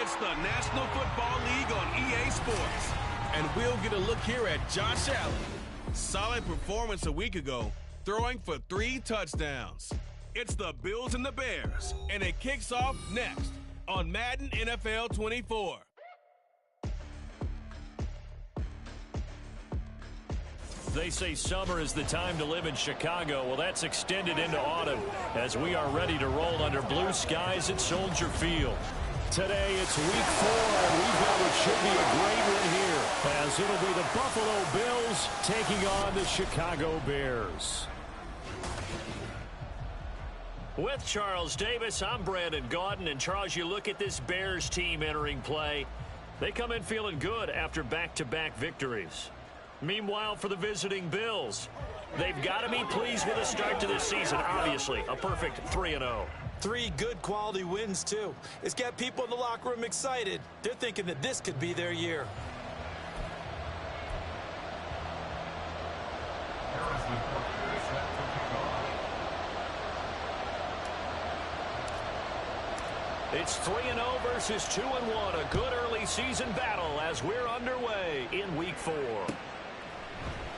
It's the National Football League on EA Sports. And we'll get a look here at Josh Allen. Solid performance a week ago, throwing for 3 touchdowns. It's the Bills and the Bears, and it kicks off next on Madden NFL 24. They say summer is the time to live in Chicago. Well, that's extended into autumn as we are ready to roll under blue skies at Soldier Field. Today, it's week 4, and we've got what should be a great one here, as it'll be the Buffalo Bills taking on the Chicago Bears. With Charles Davis, I'm Brandon Gaudin, and Charles, you look at this Bears team entering play. They come in feeling good after back-to-back victories. Meanwhile, for the visiting Bills, they've got to be pleased with the start to this season. Obviously, a perfect 3-0. 3 good quality wins, too. It's got people in the locker room excited. They're thinking that this could be their year. It's 3-0 versus 2-1. A good early season battle as we're underway in week 4.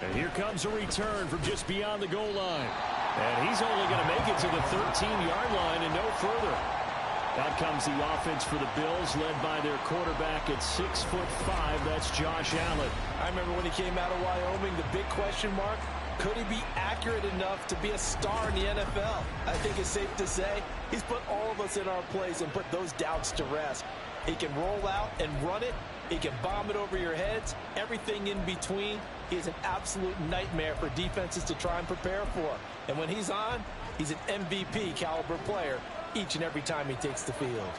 And here comes a return from just beyond the goal line. And he's only going to make it to the 13-yard line and no further. Out comes the offense for the Bills, led by their quarterback at 6'5". That's Josh Allen. I remember when he came out of Wyoming, the big question mark, could he be accurate enough to be a star in the NFL? I think it's safe to say he's put all of us in our place and put those doubts to rest. He can roll out and run it. He can bomb it over your heads. Everything in between. He is an absolute nightmare for defenses to try and prepare for. And when he's on, he's an MVP caliber player each and every time he takes the field.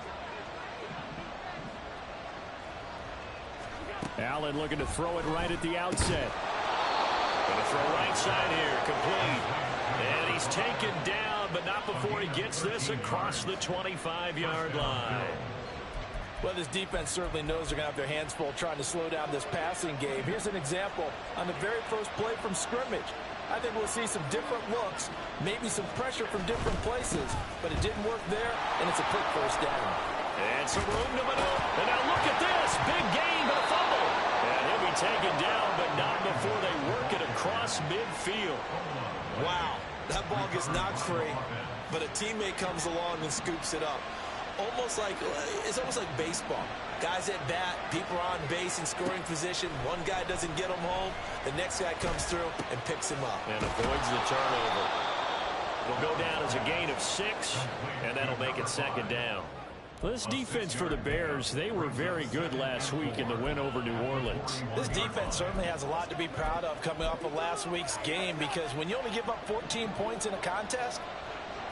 Allen looking to throw it right at the outset. Going to throw right side here, complete. And he's taken down, but not before he gets this across the 25-yard line. Well, this defense certainly knows they're going to have their hands full trying to slow down this passing game. Here's an example on the very first play from scrimmage. I think we'll see some different looks, maybe some pressure from different places, but it didn't work there, and it's a quick first down. And some room to maneuver. And now look at this. Big gain, but a fumble. And he'll be taken down, but not before they work it across midfield. Wow, that ball gets knocked free, but a teammate comes along and scoops it up. It's almost like baseball. Guys at bat, people are on base in scoring position. One guy doesn't get them home. The next guy comes through and picks him up. And avoids the turnover. Will go down as a gain of 6, and that'll make it second down. Well, this defense for the Bears, they were very good last week in the win over New Orleans. This defense certainly has a lot to be proud of coming off of last week's game, because when you only give up 14 points in a contest,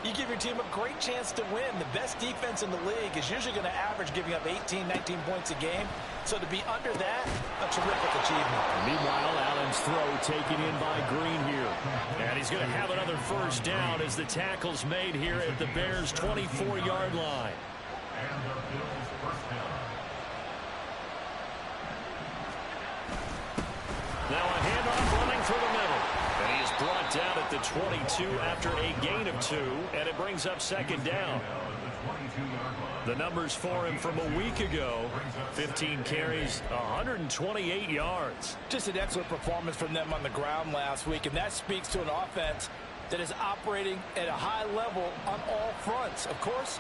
you give your team a great chance to win. The best defense in the league is usually going to average giving up 18, 19 points a game. So to be under that, a terrific achievement. Meanwhile, Allen's throw taken in by Green here. And he's going to have another first down as the tackle's made here at the Bears' 24-yard line. And the Bills first down. Now a handoff running through the middle. And he is brought down at the 22 after a gain of 2, and it brings up second down. The numbers for him from a week ago, 15 carries, 128 yards. Just an excellent performance from them on the ground last week, and that speaks to an offense that is operating at a high level on all fronts. Of course,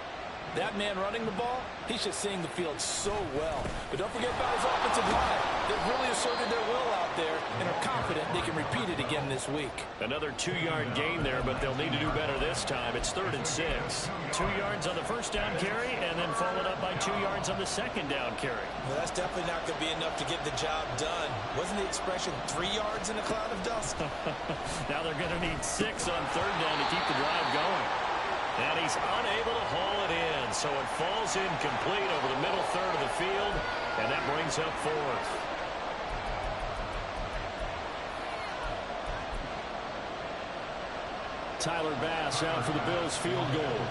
that man running the ball, he's just seeing the field so well. But don't forget about his offensive line. They've really asserted their will out there and are confident they can repeat it again this week. Another 2-yard gain there, but they'll need to do better this time. It's 3rd and 6. 2 yards on the first down carry, and then followed up by 2 yards on the second down carry. Well, that's definitely not going to be enough to get the job done. Wasn't the expression 3 yards in a cloud of dust? Now they're going to need 6 on 3rd down to keep the drive going. And he's unable to haul it in, so it falls incomplete over the middle third of the field, and that brings up 4th. Tyler Bass out for the Bills field goal.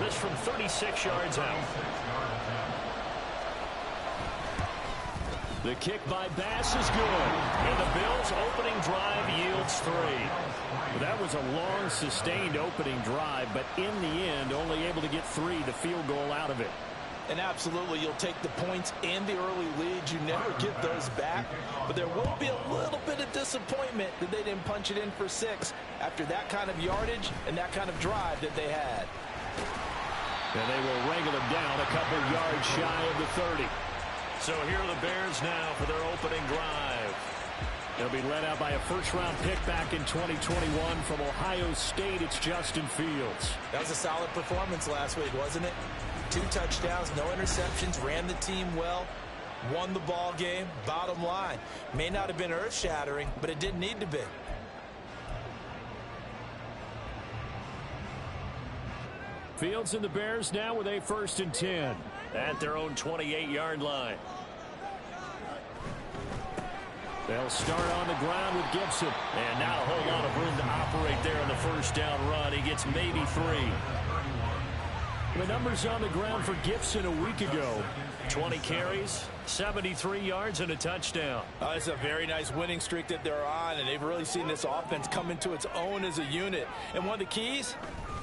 This from 36 yards out. The kick by Bass is good, and the Bills' opening drive yields 3. That was a long, sustained opening drive, but in the end, only able to get 3, the field goal out of it. And absolutely, you'll take the points and the early leads. You never get those back. But there will be a little bit of disappointment that they didn't punch it in for 6 after that kind of yardage and that kind of drive that they had. And they will wrangle him down a couple yards shy of the 30. So here are the Bears now for their opening drive. They'll be led out by a first-round pick back in 2021 from Ohio State. It's Justin Fields. That was a solid performance last week, wasn't it? 2 touchdowns, no interceptions, ran the team well, won the ball game. Bottom line, may not have been earth-shattering, but it didn't need to be. Fields and the Bears now with a 1st and 10 at their own 28-yard line. They'll start on the ground with Gibson. And not a whole lot of room to operate there on the first down run. He gets maybe 3. The numbers on the ground for Gibson a week ago. 20 carries, 73 yards, and a touchdown. It's a very nice winning streak that they're on, and they've really seen this offense come into its own as a unit. And one of the keys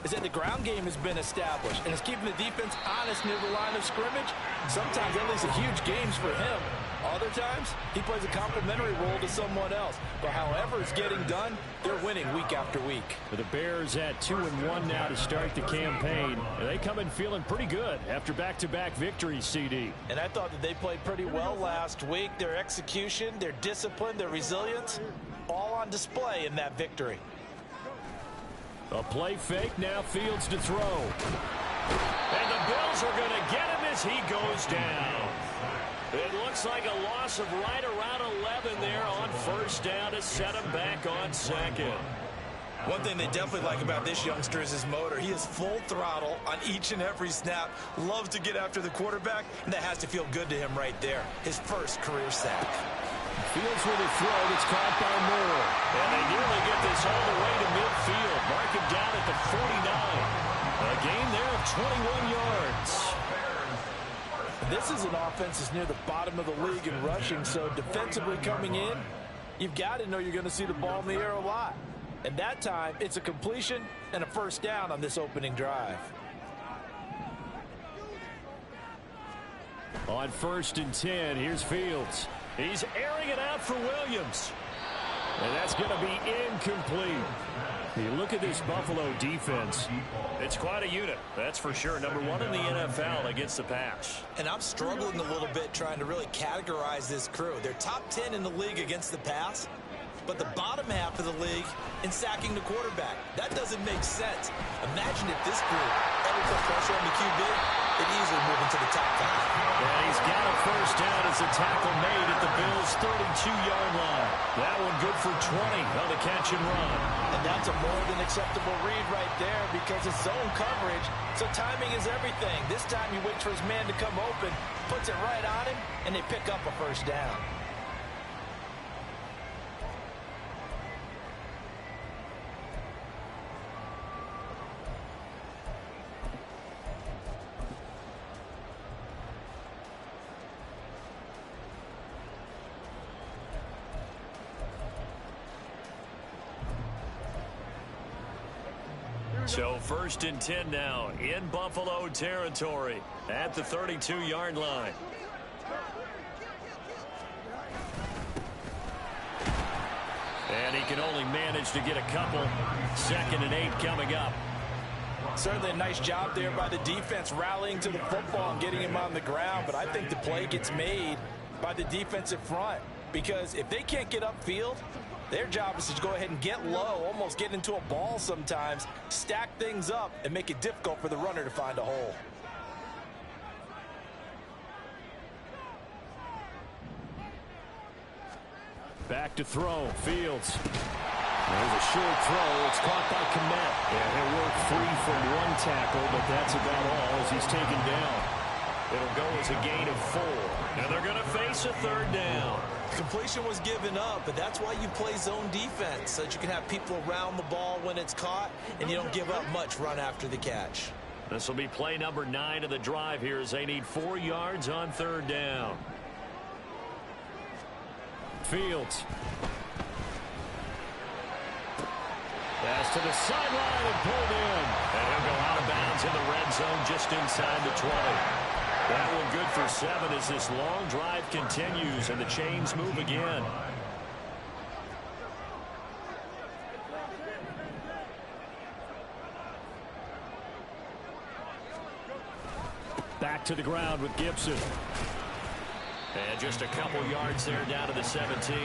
is that the ground game has been established, and it's keeping the defense honest near the line of scrimmage. Sometimes that leads to huge games for him. Other times, he plays a complementary role to someone else. But however it's getting done, they're winning week after week. The Bears at 2-1 now to start the campaign. And they come in feeling pretty good after back-to-back victories, CD. And I thought that they played pretty well last week. Their execution, their discipline, their resilience, all on display in that victory. A play fake, now Fields to throw. And the Bills are going to get him as he goes down. It looks like a loss of right around 11 there on first down to set him back on 2nd. One thing they definitely like about this youngster is his motor. He is full throttle on each and every snap, loves to get after the quarterback, and that has to feel good to him right there. His first career sack. Fields with a throw that's caught by Moore. And they nearly get this all the way to midfield. Mark him down at the 49. A gain there of 21 yards. This is an offense that's near the bottom of the league in rushing, so defensively coming in, you've got to know you're going to see the ball in the air a lot. And that time, it's a completion and a first down on this opening drive. On 1st and 10, here's Fields. He's airing it out for Williams. And that's going to be incomplete. You look at this Buffalo defense. It's quite a unit, that's for sure. Number 1 in the NFL against the pass. And I'm struggling a little bit trying to really categorize this crew. They're top 10 in the league against the pass, but the bottom half of the league in sacking the quarterback. That doesn't make sense. Imagine if this group ever put pressure on the QB, they'd easily move into the top 5. And he's got a first down as the tackle made at the Bills' 32-yard line. That one good for 20 on the catch and run. And that's a more than acceptable read right there because it's zone coverage, so timing is everything. This time he waits for his man to come open, puts it right on him, and they pick up a first down. So 1st and 10 now in Buffalo territory at the 32-yard line. And he can only manage to get a couple. 2nd and 8 coming up. Certainly a nice job there by the defense rallying to the football and getting him on the ground, but I think the play gets made by the defensive front because if they can't get upfield, their job is to go ahead and get low, almost get into a ball sometimes, stack things up, and make it difficult for the runner to find a hole. Back to throw, Fields. There's a short throw. It's caught by Kmet. And he'll work free from one tackle, but that's about all as he's taken down. It'll go as a gain of 4. And they're going to face a 3rd down. Completion was given up, but that's why you play zone defense, so that you can have people around the ball when it's caught, and you don't give up much run after the catch. This will be play number 9 of the drive here as they need 4 yards on 3rd down. Fields. Pass to the sideline and pulled in. And he'll go out of bounds in the red zone just inside the 20. That one good for 7 as this long drive continues and the chains move again. Back to the ground with Gibson. And just a couple yards there down to the 17.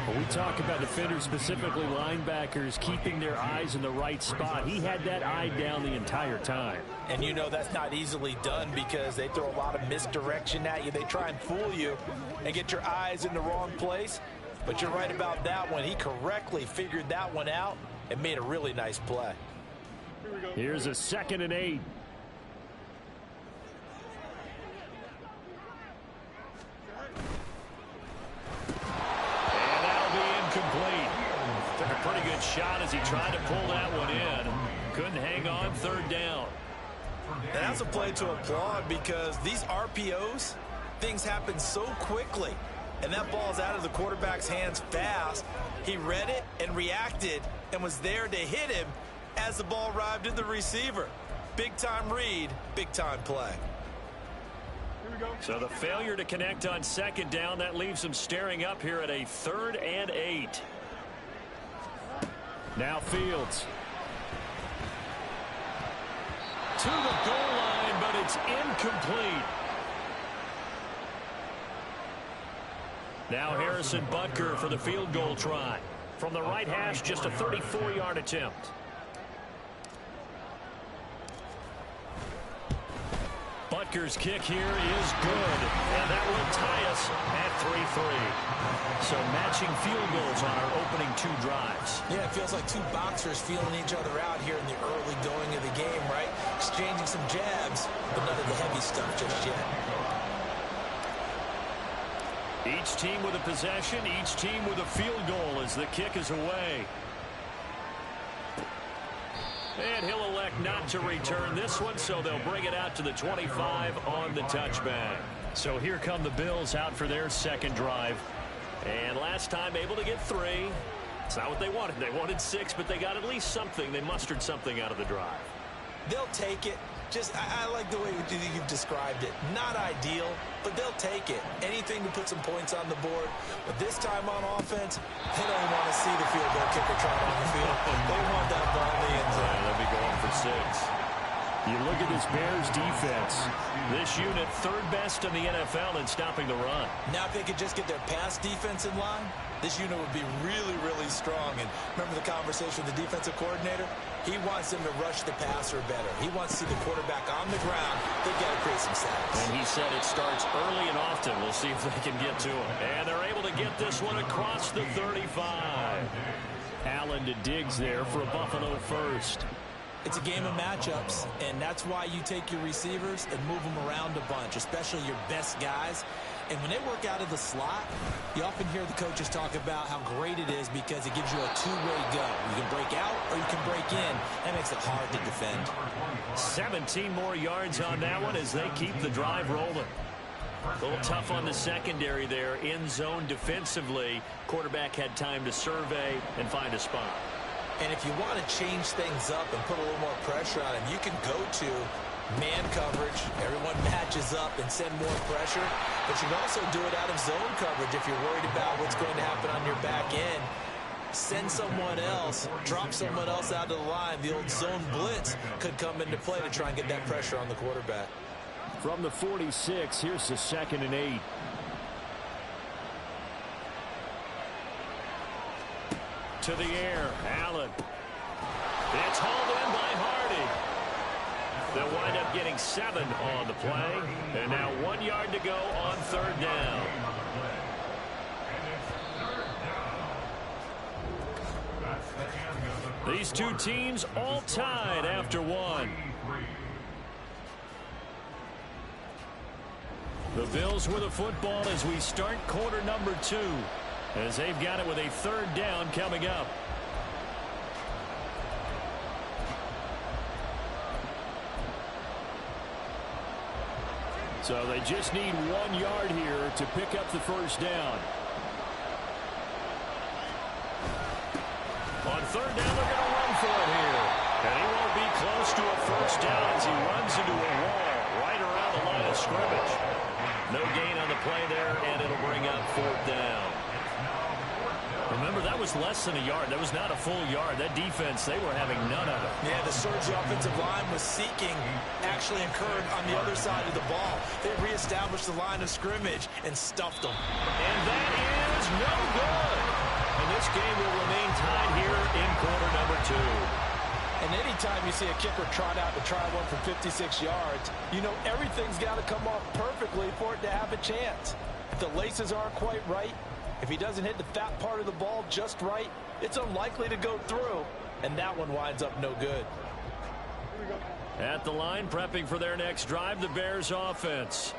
When we talk about defenders, specifically linebackers, keeping their eyes in the right spot, he had that eye down the entire time. And you know that's not easily done because they throw a lot of misdirection at you. They try and fool you and get your eyes in the wrong place. But you're right about that one. He correctly figured that one out and made a really nice play. Here's a 2nd and 8. Complete. Took a pretty good shot as he tried to pull that one in. Couldn't hang on 3rd down. And that's a play to applaud because these RPOs, things happen so quickly. And that ball's out of the quarterback's hands fast. He read it and reacted and was there to hit him as the ball arrived at the receiver. Big time read, big time play. So the failure to connect on 2nd down, that leaves him staring up here at a 3rd and 8. Now Fields. To the goal line, but it's incomplete. Now Harrison Butker for the field goal try. From the right hash, just a 34-yard attempt. Butker's kick here is good, and that will tie us at 3-3. So matching field goals on our opening 2 drives. Yeah, it feels like 2 boxers feeling each other out here in the early going of the game, right? Exchanging some jabs, but none of the heavy stuff just yet. Each team with a possession, each team with a field goal as the kick is away. And he'll elect not to return this one, so they'll bring it out to the 25 on the touchback. So here come the Bills out for their 2nd drive. And last time able to get 3. It's not what they wanted. They wanted 6, but they got at least something. They mustered something out of the drive. They'll take it. Just, I like the way you've described it. Not ideal, but they'll take it. Anything to put some points on the board. But this time on offense, they don't want to see the field goal kicker trying on the field. They want that ball in the end zone. They'll be going for 6. You look at this Bears defense. This unit 3rd best in the NFL in stopping the run. Now if they could just get their pass defense in line, this unit would be really, really strong. And remember the conversation with the defensive coordinator? He wants them to rush the passer better. He wants to see the quarterback on the ground. They've got to create some sacks. And he said it starts early and often. We'll see if they can get to him. And they're able to get this one across the 35. Allen to Diggs there for a Buffalo first. It's a game of matchups, and that's why you take your receivers and move them around a bunch, especially your best guys. And when they work out of the slot, you often hear the coaches talk about how great it is because it gives you a 2-way go. You can break out or you can break in. That makes it hard to defend. 17 more yards on that one as they keep the drive rolling. A little tough on the secondary there. In zone defensively. Quarterback had time to survey and find a spot. And if you want to change things up and put a little more pressure on him, you can go to man coverage. Everyone matches up and send more pressure. But you can also do it out of zone coverage if you're worried about what's going to happen on your back end. Send someone else, drop someone else out of the line. The old zone blitz could come into play to try and get that pressure on the quarterback. From the 46, here's the 2nd and 8. To the air, Allen. It's hauled in by Hardy. They'll wind up getting 7 on the play. And now 1 yard to go on 3rd down. These two teams all tied after 1. The Bills with the football as we start quarter number 2. As they've got it with a 3rd down coming up. So they just need 1 yard here to pick up the 1st down. On 3rd down, they're going to run for it here. And he won't be close to a 1st down as he runs into a wall right around the line of scrimmage. No gain on the play there, and it'll bring up 4th down. Remember, that was less than a yard. That was not a full yard. That defense, they were having none of it. Yeah, the surge the offensive line was seeking actually occurred on the other side of the ball. They reestablished the line of scrimmage and stuffed them. And that is no good. And this game will remain tied here in quarter number 2. And anytime you see a kicker trot out to try one for 56 yards, you know everything's got to come off perfectly for it to have a chance. If the laces aren't quite right, if he doesn't hit the fat part of the ball just right, it's unlikely to go through, and that one winds up no good. At the line, prepping for their next drive, the Bears offense.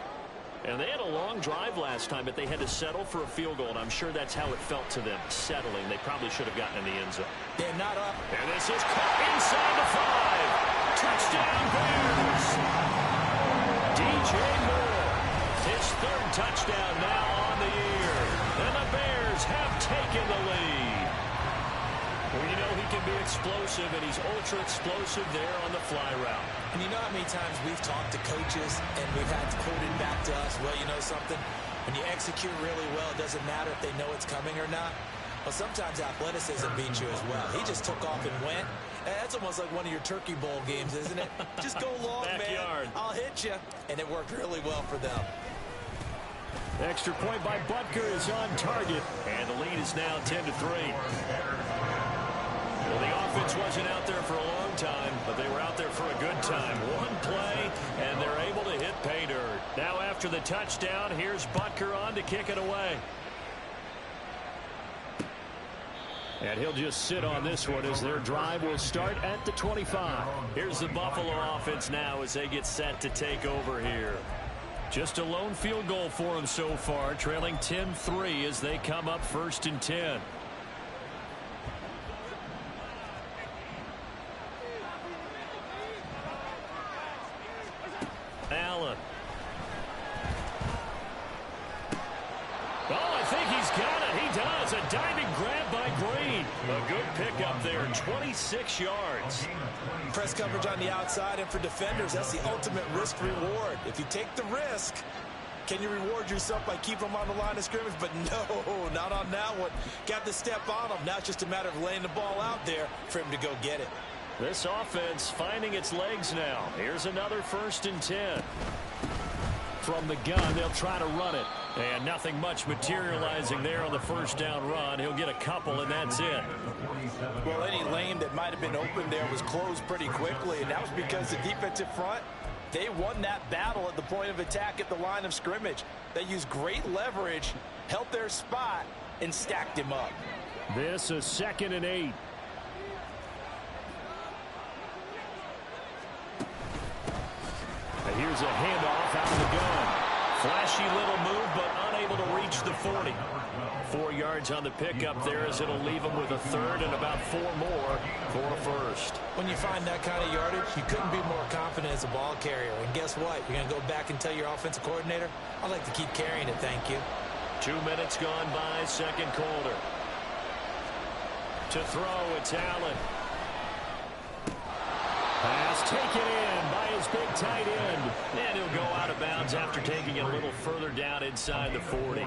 And they had a long drive last time, but they had to settle for a field goal, and I'm sure that's how it felt to them, settling. They probably should have gotten in the end zone. They're not up. And this is caught inside the 5. Touchdown, Bears. DJ Moore, his 3rd touchdown now on the year. And the Bears have taken the lead. Well, you know he can be explosive, and he's ultra-explosive there on the fly route. And you know how many times we've talked to coaches and we've had quoted back to us, well, you know something? When you execute really well, it doesn't matter if they know it's coming or not. Well, sometimes athleticism beats you as well. He just took off and went. That's almost like one of your Turkey Bowl games, isn't it? Just go long, Backyard. man. I'll hit you. And it worked really well for them. Extra point by Butker is on target, and the lead is now 10-3. Well, the offense wasn't out there for a long time, but they were out there for a good time. One play, and they're able to hit pay dirt. Now after the touchdown, here's Butker on to kick it away. And he'll just sit on this one as their drive will start at the 25. Here's the Buffalo offense now as they get set to take over here. Just a lone field goal for them so far, trailing 10-3 as they come up 1st and 10. Allen. Oh, I think he's got it. He does. A diving grab by Green. A good pickup there, 26 yards. Press coverage on the outside, and for defenders, that's the ultimate risk-reward. If you take the risk, can you reward yourself by keeping them on the line of scrimmage? But no, not on that one. Got the step on them. Now it's just a matter of laying the ball out there for him to go get it. This offense finding its legs now. Here's another 1st and 10. From the gun, they'll try to run it. And nothing much materializing there on the 1st down run. He'll get a couple, and that's it. Well, any lane that might have been open there was closed pretty quickly, and that was because the defensive front, they won that battle at the point of attack at the line of scrimmage. They used great leverage, held their spot, and stacked him up. This is 2nd and 8. And here's a handoff out of the gun. Flashy little move, but unable to reach the 40. 4 yards on the pickup there as it'll leave them with a 3rd and about 4 more for a 1st. When you find that kind of yardage, you couldn't be more confident as a ball carrier. And guess what? You're going to go back and tell your offensive coordinator, I'd like to keep carrying it, thank you. 2 minutes gone by, 2nd quarter. To throw, it's Allen. Pass taken in by his big tight end. And he'll go out of bounds after taking it a little further down inside the 40.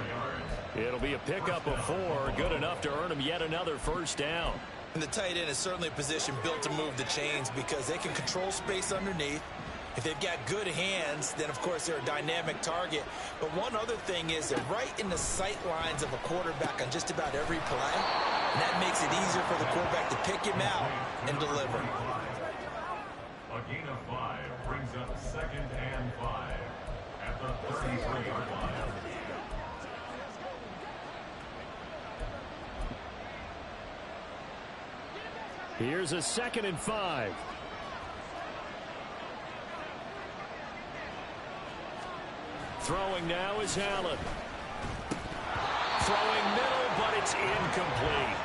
It'll be a pickup of 4, good enough to earn him yet another 1st down. And the tight end is certainly a position built to move the chains because they can control space underneath. If they've got good hands, then of course they're a dynamic target. But one other thing is they're right in the sight lines of a quarterback on just about every play. And that makes it easier for the quarterback to pick him out and deliver. A gain of 5 brings up 2nd and 5 at the 33-yard line. Here's a 2nd and 5. Throwing now is Allen. Throwing middle, but it's incomplete.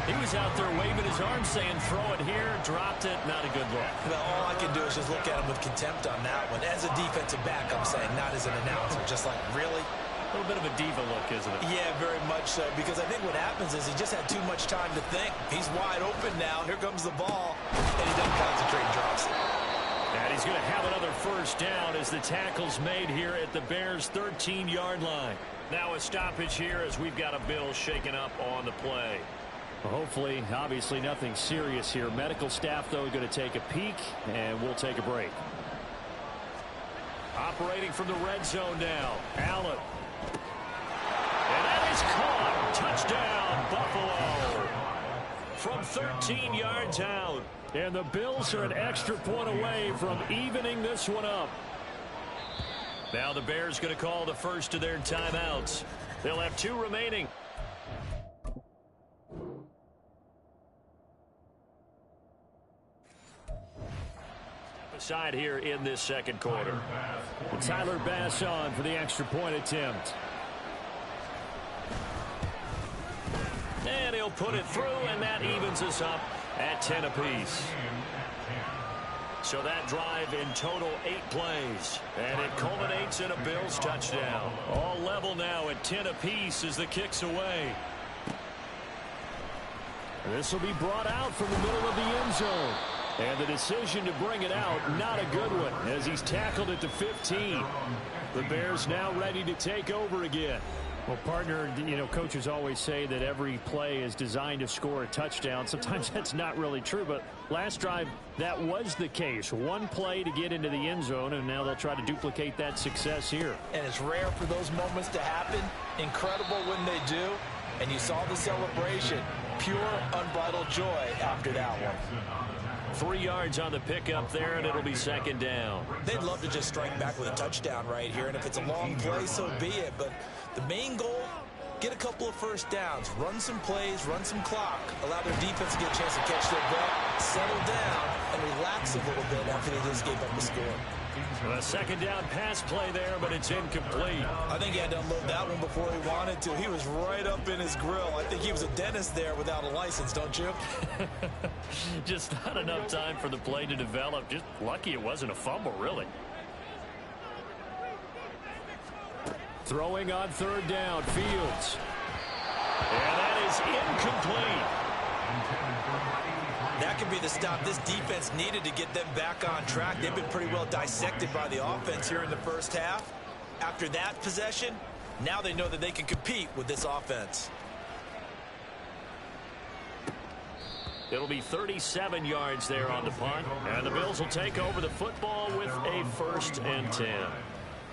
He was out there waving his arms saying throw it here, dropped it, not a good look. Well, all I can do is just look at him with contempt on that one. As a defensive back, I'm saying, not as an announcer. Just like, really? A little bit of a diva look, isn't it? Yeah, very much so, because I think what happens is he just had too much time to think. He's wide open now. Here comes the ball, and he doesn't concentrate and drops it. And he's going to have have another first down as the tackle's made here at the Bears' 13-yard line. Now a stoppage here as we've got a Bills shaken up on the play. Well, hopefully, obviously nothing serious here. Medical staff, though, going to take a peek, and we'll take a break. Operating from the red zone now. Allen. And that is caught. Touchdown, Buffalo. From 13 yards out. And the Bills are an extra point away from evening this one up. Now the Bears going to call the first of their timeouts. They'll have 2 remaining. Aside here in this second quarter. Tyler Bass on for the extra point attempt. And he'll put it through, and that evens us up at 10 apiece. So that drive in total 8 plays. And it culminates in a Bills touchdown. All level now at 10 apiece as the kick's away. This will be brought out from the middle of the end zone. And the decision to bring it out, not a good one, as he's tackled at the 15. The Bears now ready to take over again. Well, partner, you know, coaches always say that every play is designed to score a touchdown. Sometimes that's not really true, but last drive, that was the case. One play to get into the end zone, and now they'll try to duplicate that success here. And it's rare for those moments to happen. Incredible when they do. And you saw the celebration. Pure, unbridled joy after that one. 3 yards on the pickup there, and it'll be second down. They'd love to just strike back with a touchdown right here, and if it's a long play, so be it. But the main goal, get a couple of first downs, run some plays, run some clock, allow their defense to get a chance to catch their breath, settle down, and relax a little bit after they just gave up the score. A second down pass play there, but it's incomplete. I think he had to unload that one before he wanted to. He was right up in his grill. I think he was a dentist there without a license, don't you? Just not enough time for the play to develop. Just lucky it wasn't a fumble, really. Throwing on third down, Fields. And that is incomplete. That could be the stop this defense needed to get them back on track. They've been pretty well dissected by the offense here in the first half. After that possession, now they know that they can compete with this offense. It'll be 37 yards there on the punt, and the Bills will take over the football with a 1st and 10.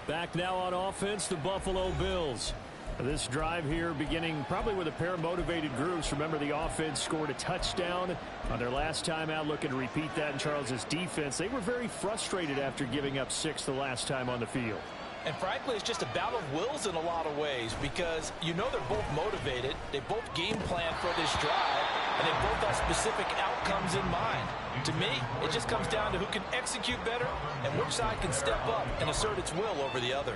Back now on offense, the Buffalo Bills. This drive here beginning probably with a pair of motivated groups. Remember, the offense scored a touchdown on their last time out, looking to repeat that in Charles's defense. They were very frustrated after giving up 6 the last time on the field. And frankly, it's just a battle of wills in a lot of ways, because you know they're both motivated. They both game plan for this drive, and they both have specific outcomes in mind. To me, it just comes down to who can execute better and which side can step up and assert its will over the other.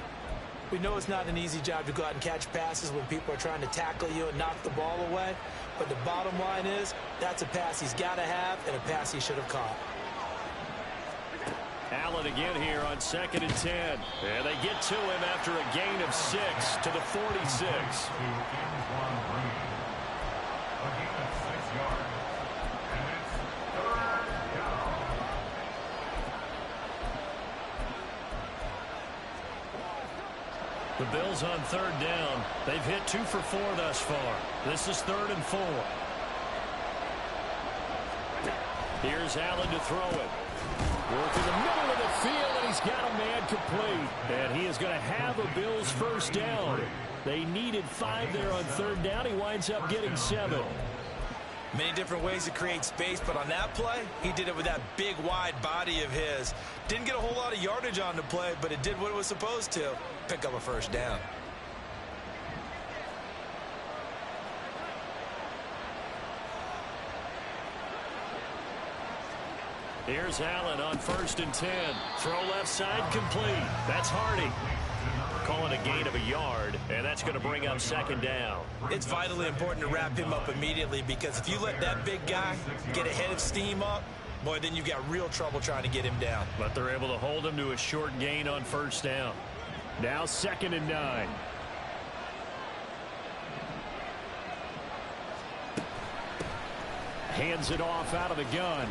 We know it's not an easy job to go out and catch passes when people are trying to tackle you and knock the ball away. But the bottom line is, that's a pass he's got to have and a pass he should have caught. Allen again here on 2nd and 10. And they get to him after a gain of 6 to the 46. The Bills on 3rd down. They've hit 2 for 4 thus far. This is 3rd and 4. Here's Allen to throw it. Work in the middle of the field, and he's got a man complete. And he is going to have a Bills 1st down. They needed 5 there on 3rd down. He winds up getting 7. Many different ways to create space, but on that play, he did it with that big, wide body of his. Didn't get a whole lot of yardage on the play, but it did what it was supposed to. Pick up a 1st down. Here's Allen on 1st and 10. Throw left side complete. That's Hardy. Calling a gain of a yard, and that's going to bring up 2nd down. It's vitally important to wrap him up immediately, because if you let that big guy get a head of steam up, boy, then you've got real trouble trying to get him down. But they're able to hold him to a short gain on 1st down. Now 2nd and 9. Hands it off out of the gun.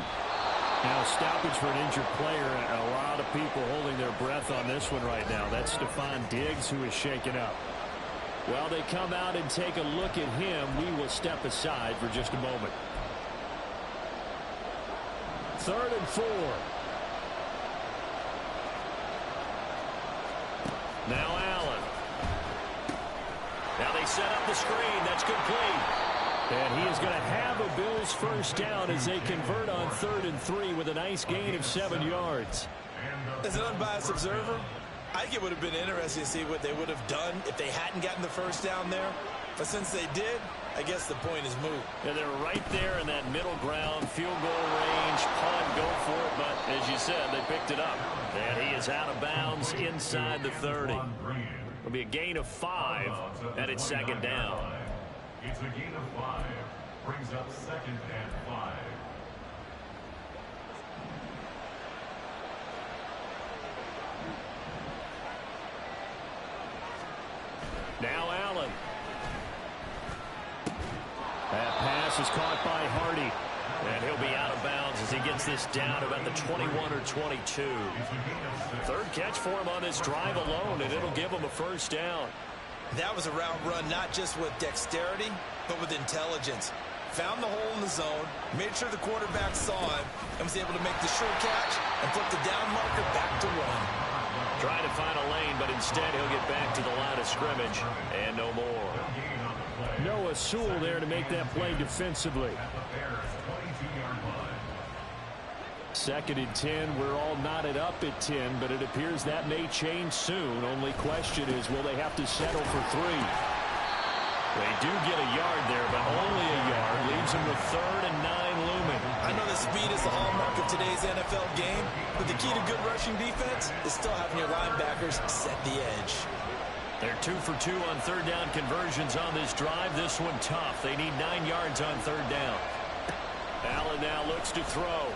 Now, stoppage for an injured player, and a lot of people holding their breath on this one right now. That's Stephon Diggs, who is shaken up. Well, they come out and take a look at him. We will step aside for just a moment. 3rd and 4. Now Allen. Now they set up the screen. That's complete. And he is going to have a Bills first down as they convert on 3rd and 3 with a nice gain of 7 yards. As an unbiased observer, I think it would have been interesting to see what they would have done if they hadn't gotten the first down there. But since they did, I guess the point is moot. Yeah, they're right there in that middle ground, field goal range, punt, go for it. But as you said, they picked it up. And he is out of bounds inside the 30. It'll be a gain of 5, and it's 2nd down. It's a gain of 5. Brings up 2nd and 5. Now Allen. That pass is caught by Hardy. And he'll be out of bounds as he gets this down about the 21 or 22. 3rd catch for him on this drive alone, and it'll give him a first down. That was a route run not just with dexterity, but with intelligence. Found the hole in the zone, made sure the quarterback saw him, and was able to make the sure catch and flip the down marker back to 1. Trying to find a lane, but instead he'll get back to the line of scrimmage and no more. Noah Sewell there to make that play defensively. 2nd and 10. We're all knotted up at 10, but it appears that may change soon. Only question is, will they have to settle for 3? They do get a yard there, but only a yard. Leaves them with 3rd and 9 looming. I know that speed is the hallmark of today's NFL game, but the key to good rushing defense is still having your linebackers set the edge. They're 2 for 2 on 3rd down conversions on this drive. This one tough. They need 9 yards on 3rd down. Allen now looks to throw.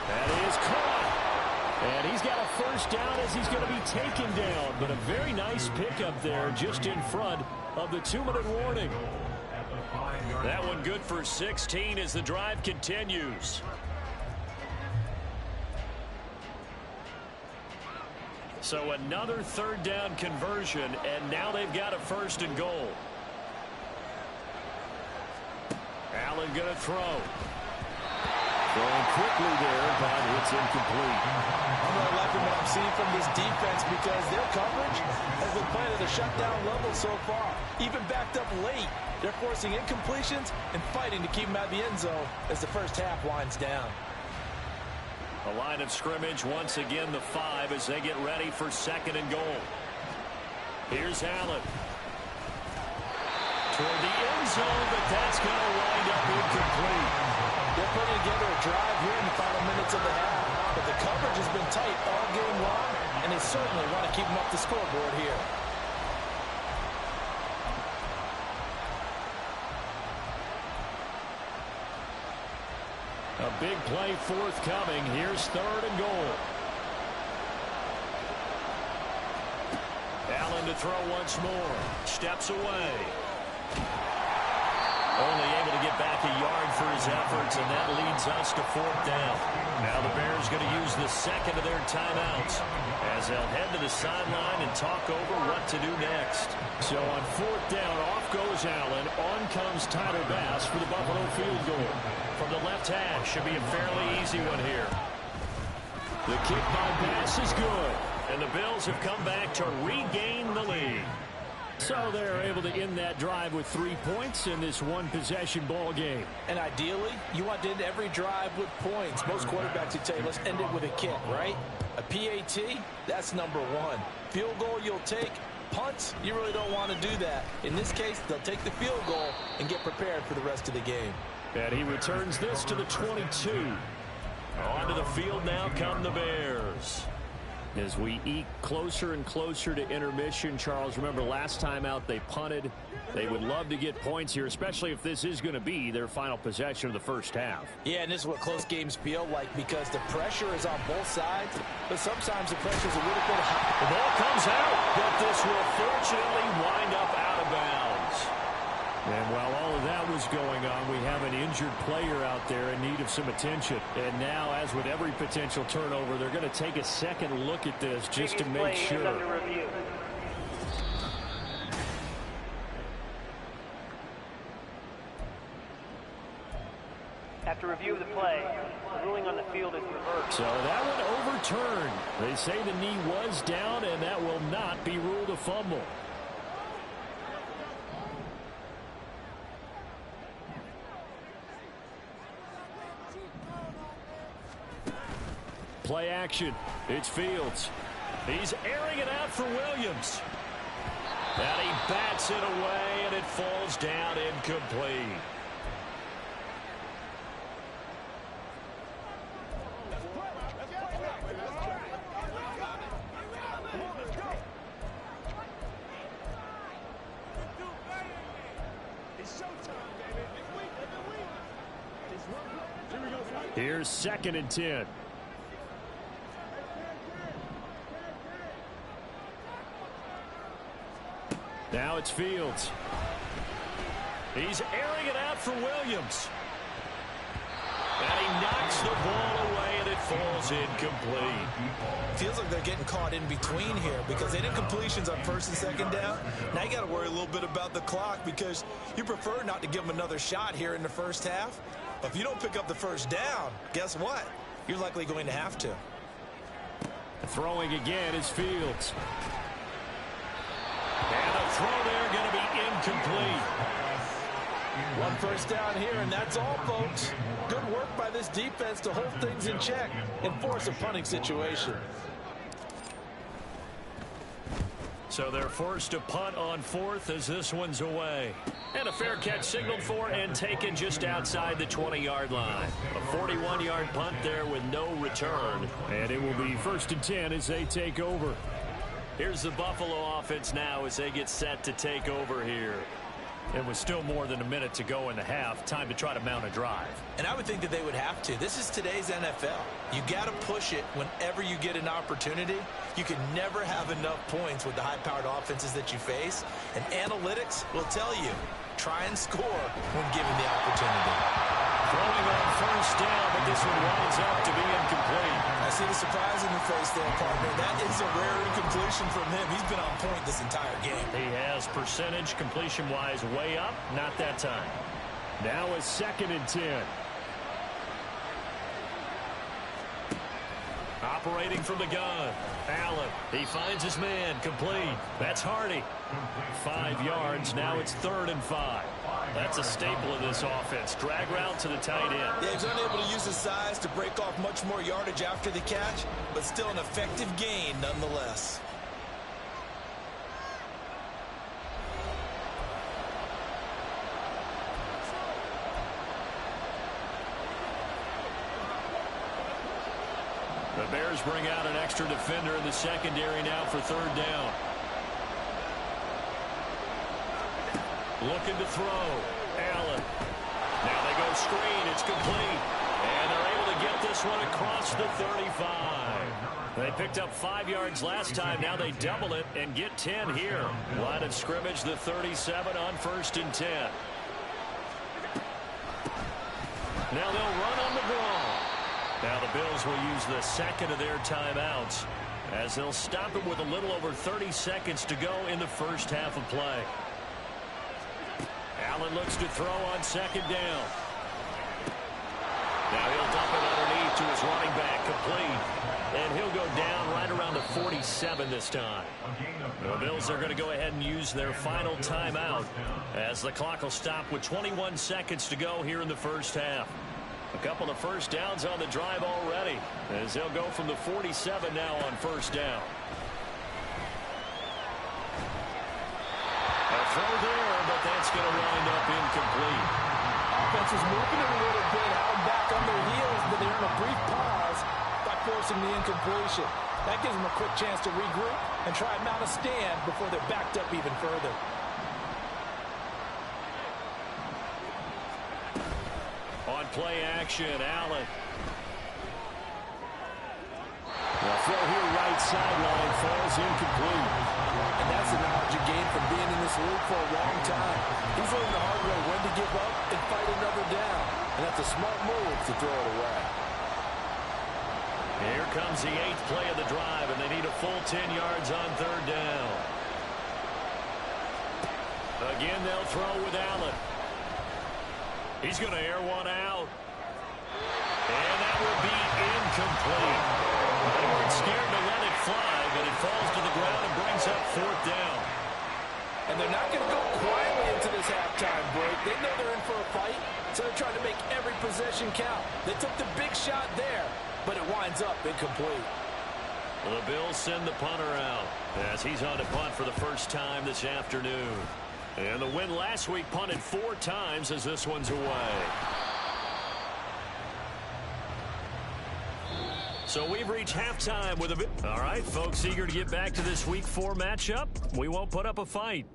That is caught. And he's got a first down as he's going to be taken down. But a very nice pickup there just in front of the 2-minute warning. That one good for 16 as the drive continues. So another 3rd down conversion, and now they've got a 1st and goal. Allen going to throw. Going quickly there, but it's incomplete. I'm really liking what I'm seeing from this defense because their coverage has been playing at a shutdown level so far. Even backed up late, they're forcing incompletions and fighting to keep them out of the end zone as the first half winds down. The line of scrimmage once again the 5 as they get ready for 2nd and goal. Here's Allen. Toward the end zone, but that's going to wind up incomplete. They're putting together a drive here in the final minutes of the half, but the coverage has been tight all game long, and they certainly want to keep them up the scoreboard here. A big play forthcoming. Here's 3rd and goal. Allen to throw once more. Steps away. Only able to get back a yard for his efforts, and that leads us to 4th down. Now the Bears going to use the 2nd of their timeouts as they'll head to the sideline and talk over what to do next. So on 4th down, off goes Allen. On comes Tyler Bass for the Buffalo field goal. From the left hash, should be a fairly easy one here. The kick by Bass is good. And the Bills have come back to regain the lead. So they're able to end that drive with 3 points in this one-possession ball game. And ideally, you want to end every drive with points. Most quarterbacks would tell you, let's end it with a kick, right? A PAT, that's number 1. Field goal you'll take. Punts, you really don't want to do that. In this case, they'll take the field goal and get prepared for the rest of the game. And he returns this to the 22. Onto the field now come the Bears. As we eke closer and closer to intermission, Charles, remember last time out they punted. They would love to get points here, especially if this is going to be their final possession of the first half. Yeah, and this is what close games feel like because the pressure is on both sides, but sometimes the pressure is a little bit high. The ball comes out, but this will fortunately wind up out of bounds. And while all of that was going on, we have an injured player out there in need of some attention. And now, as with every potential turnover, they're going to take a second look at this just to make sure. After review of the play, the ruling on the field is reversed. So that one overturned. They say the knee was down, and that will not be ruled a fumble. Play action. It's Fields. He's airing it out for Williams. And he bats it away, and it falls down incomplete. Here's 2nd and 10. Now it's Fields. He's airing it out for Williams. And he knocks the ball away, and it falls incomplete. Feels like they're getting caught in between here because they did completions on 1st and 2nd down. Now you got to worry a little bit about the clock because you prefer not to give them another shot here in the first half. But if you don't pick up the 1st down, guess what? You're likely going to have to. Throwing again is Fields. And the throw there going to be incomplete. 1 first down here, and that's all, folks. Good work by this defense to hold things in check and force a punting situation. So they're forced to punt on 4th as this one's away. And a fair catch signaled for and taken just outside the 20-yard line. A 41-yard punt there with no return. And it will be 1st and 10 as they take over. Here's the Buffalo offense now as they get set to take over here. It was still more than a minute to go in the half. Time to try to mount a drive. And I would think that they would have to. This is today's NFL. You got to push it whenever you get an opportunity. You can never have enough points with the high-powered offenses that you face. And analytics will tell you, try and score when given the opportunity. Throwing on 1st down, but this one winds up to be incomplete. I see the surprise in your face there, partner. That is a rare incompletion from him. He's been on point this entire game. He has percentage completion-wise way up. Not that time. Now a 2nd and 10. Operating from the gun. Allen. He finds his man. Complete. That's Hardy. 5 yards. Now it's 3rd and 5. That's a staple of this offense. Drag route to the tight end. Yeah, he's unable to use his size to break off much more yardage after the catch, but still an effective gain nonetheless. The Bears bring out an extra defender in the secondary now for 3rd down. Looking to throw. Allen. Now they go screen. It's complete. And they're able to get this one across the 35. They picked up 5 yards last time. Now they double it and get 10 here. Line of scrimmage, the 37 on 1st and 10. Now they'll run on the ball. Now the Bills will use the 2nd of their timeouts as they'll stop it with a little over 30 seconds to go in the first half of play. Allen looks to throw on 2nd down. Now he'll dump it underneath to his running back, complete. And he'll go down right around the 47 this time. The Bills are going to go ahead and use their final timeout as the clock will stop with 21 seconds to go here in the first half. A couple of first downs on the drive already as they'll go from the 47 now on 1st down. A throw there, but that's going to wind up incomplete. Offense is moving it a little bit, out and back on their heels, but they're in a brief pause by forcing the incompletion. That gives them a quick chance to regroup and try and mount a stand before they're backed up even further. On play action, Allen. The throw here right sideline falls incomplete. And that's the knowledge you gain from being in this league for a long time. He's learned the hard way when to give up and fight another down. And that's a smart move to throw it away. Here comes the 8th play of the drive, and they need a full 10 yards on 3rd down. Again, they'll throw with Allen. He's going to air one out. And that will be incomplete. They weren't scared to let it fly, but it falls to the ground and brings up 4th down. And they're not going to go quietly into this halftime break. They know they're in for a fight, so they're trying to make every possession count. They took the big shot there, but it winds up incomplete. Well, the Bills send the punter out as he's on to punt for the first time this afternoon. And the win last week punted 4 times as this one's away. So we've reached halftime with a bit. All right, folks, eager to get back to this Week 4 matchup. We won't put up a fight.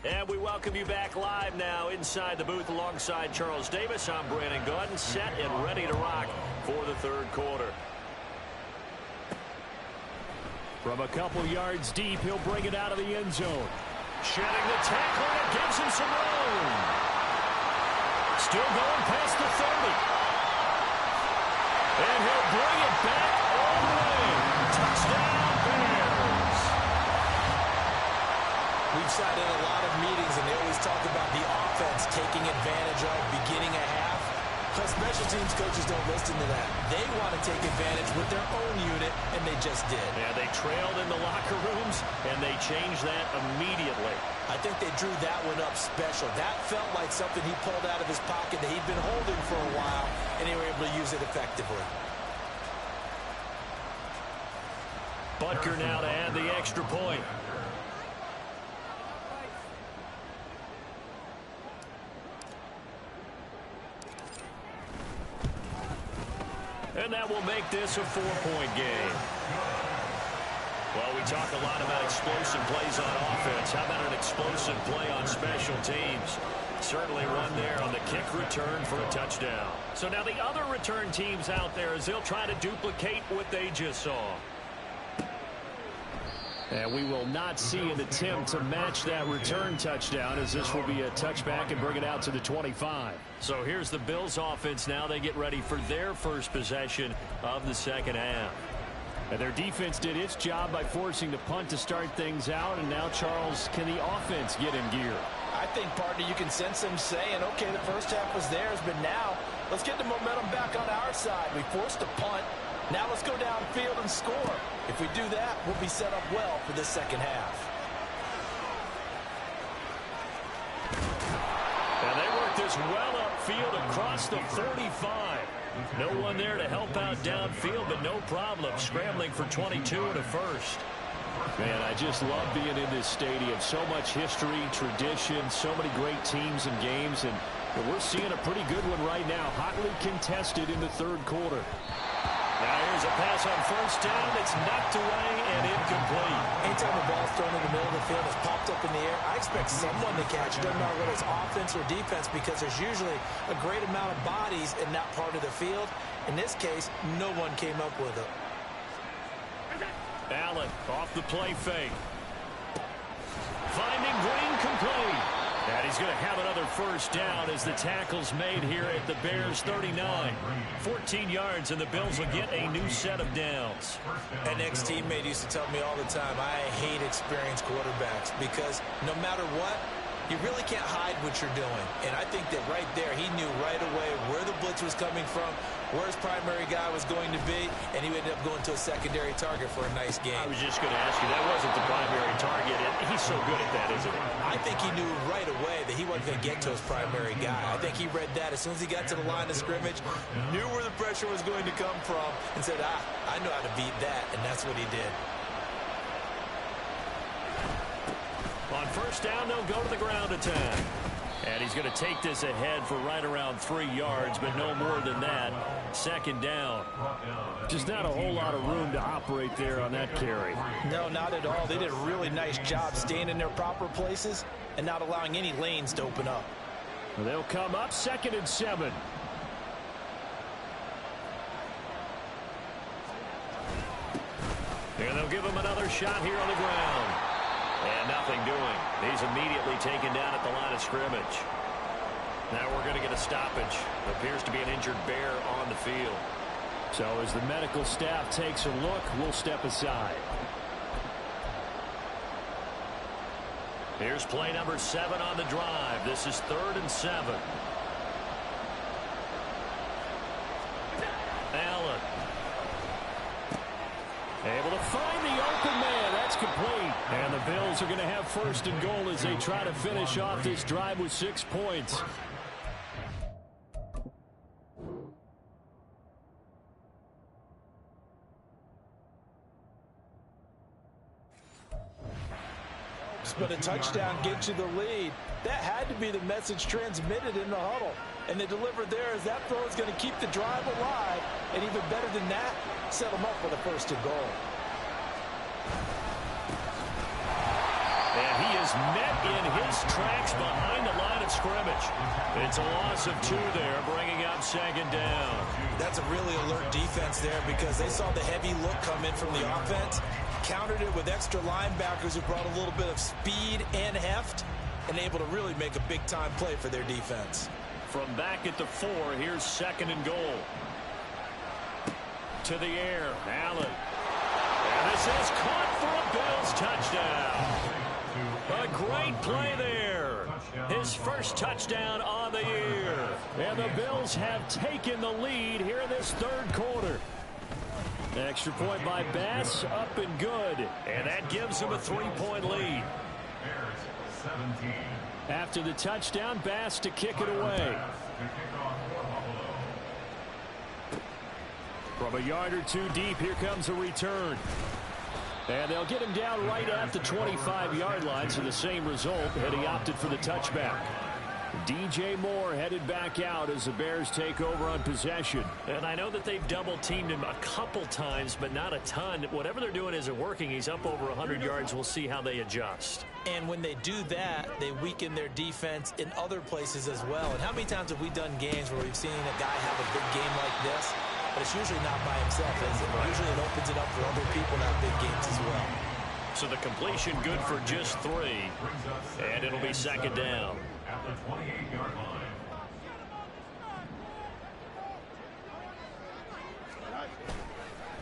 And we welcome you back live now inside the booth alongside Charles Davis. I'm Brandon Gaudin, set and ready to rock for the 3rd quarter. From a couple yards deep, he'll bring it out of the end zone. Shedding the tackle, and it gives him some room. Still going past the 30. And he'll bring it back all the way. Touchdown, Bears. We've sat in a lot of meetings, and they always talk about the offense taking advantage of beginning a half. But special teams coaches don't listen to that. They want to take advantage with their own unit, and they just did. Yeah, they trailed in the locker rooms, and they changed that immediately. I think they drew that one up special. That felt like something he pulled out of his pocket that he'd been holding for a while, and they were able to use it effectively. Butker now to add the extra point. And that will make this a 4-point game. Well, we talk a lot about explosive plays on offense. How about an explosive play on special teams? Certainly one there on the kick return for a touchdown. So now the other return teams out there as they'll try to duplicate what they just saw. And we will not see an attempt to match that return touchdown, as this will be a touchback and bring it out to the 25. So here's the Bills offense now. They get ready for their first possession of the second half. And their defense did its job by forcing the punt to start things out. And now, Charles, can the offense get in gear? I think, partner, you can sense them saying, okay, the first half was theirs, but now let's get the momentum back on our side. We forced a punt. Now let's go downfield and score. If we do that, we'll be set up well for this second half. And they work this well upfield across the 45. No one there to help out downfield, but no problem. Scrambling for 22 and a first. Man, I just love being in this stadium. So much history, tradition, so many great teams and games. And we're seeing a pretty good one right now. Hotly contested in the 3rd quarter. Now here's a pass on first down. It's knocked away and incomplete. Anytime the ball's thrown in the middle of the field, it's popped up in the air, I expect someone to catch it. Doesn't matter whether it's offense or defense, because there's usually a great amount of bodies in that part of the field. In this case, no one came up with it. Allen off the play fake. Finding Green complete. And he's going to have another first down as the tackle's made here at the Bears 39. 14 yards, and the Bills will get a new set of downs. An ex-teammate used to tell me all the time, I hate experienced quarterbacks because no matter what, you really can't hide what you're doing. And I think that right there, he knew right away where the blitz was coming from, where his primary guy was going to be, and he ended up going to a secondary target for a nice game. I was just going to ask you, that wasn't the primary target, and he's so good at that, isn't he? I think he knew right away that he wasn't going to get to his primary guy. I think he read that as soon as he got to the line of scrimmage, knew where the pressure was going to come from, and said, I know how to beat that, and that's what he did. On first down, they'll go to the ground attack. And he's going to take this ahead for right around 3 yards, but no more than that. Second down. Just not a whole lot of room to operate there on that carry. No, not at all. They did a really nice job staying in their proper places and not allowing any lanes to open up. They'll come up 2nd and 7. And they'll give him another shot here on the ground. And nothing doing. He's immediately taken down at the line of scrimmage. Now we're going to get a stoppage. Appears to be an injured Bear on the field. So as the medical staff takes a look, we'll step aside. Here's play number 7 on the drive. This is 3rd and 7. Allen. Able to find the open man. That's complete. And the Bills are going to have 1st and goal as they try to finish off this drive with 6 points. But a touchdown gets you the lead. That had to be the message transmitted in the huddle. And they delivered there as that throw is going to keep the drive alive. And even better than that, set them up for the 1st and goal. And he is met in his tracks behind the line of scrimmage. It's a loss of 2 there, bringing up 2nd down. That's a really alert defense there because they saw the heavy look come in from the offense, countered it with extra linebackers who brought a little bit of speed and heft, and able to really make a big-time play for their defense. From back at the 4, here's 2nd and goal. To the air, Allen. And this is caught for a Bills touchdown. A great play there. His first touchdown on the year. And the Bills have taken the lead here in this 3rd quarter. Extra point by Bass, up and good. And that gives him a 3-point lead. Bears 17. After the touchdown, Bass to kick it away. From a yard or 2 deep, here comes a return. And they'll get him down right at the 25-yard line, so the same result, and he opted for the touchback. DJ Moore headed back out as the Bears take over on possession. And I know that they've double-teamed him a couple times, but not a ton. Whatever they're doing isn't working. He's up over 100 yards. We'll see how they adjust. And when they do that, they weaken their defense in other places as well. And how many times have we done games where we've seen a guy have a big game like this? But it's usually not by himself, is it? Usually it opens it up for other people to have big games as well. So the completion good for just 3. And it'll be 2nd down. At the 28-yard line.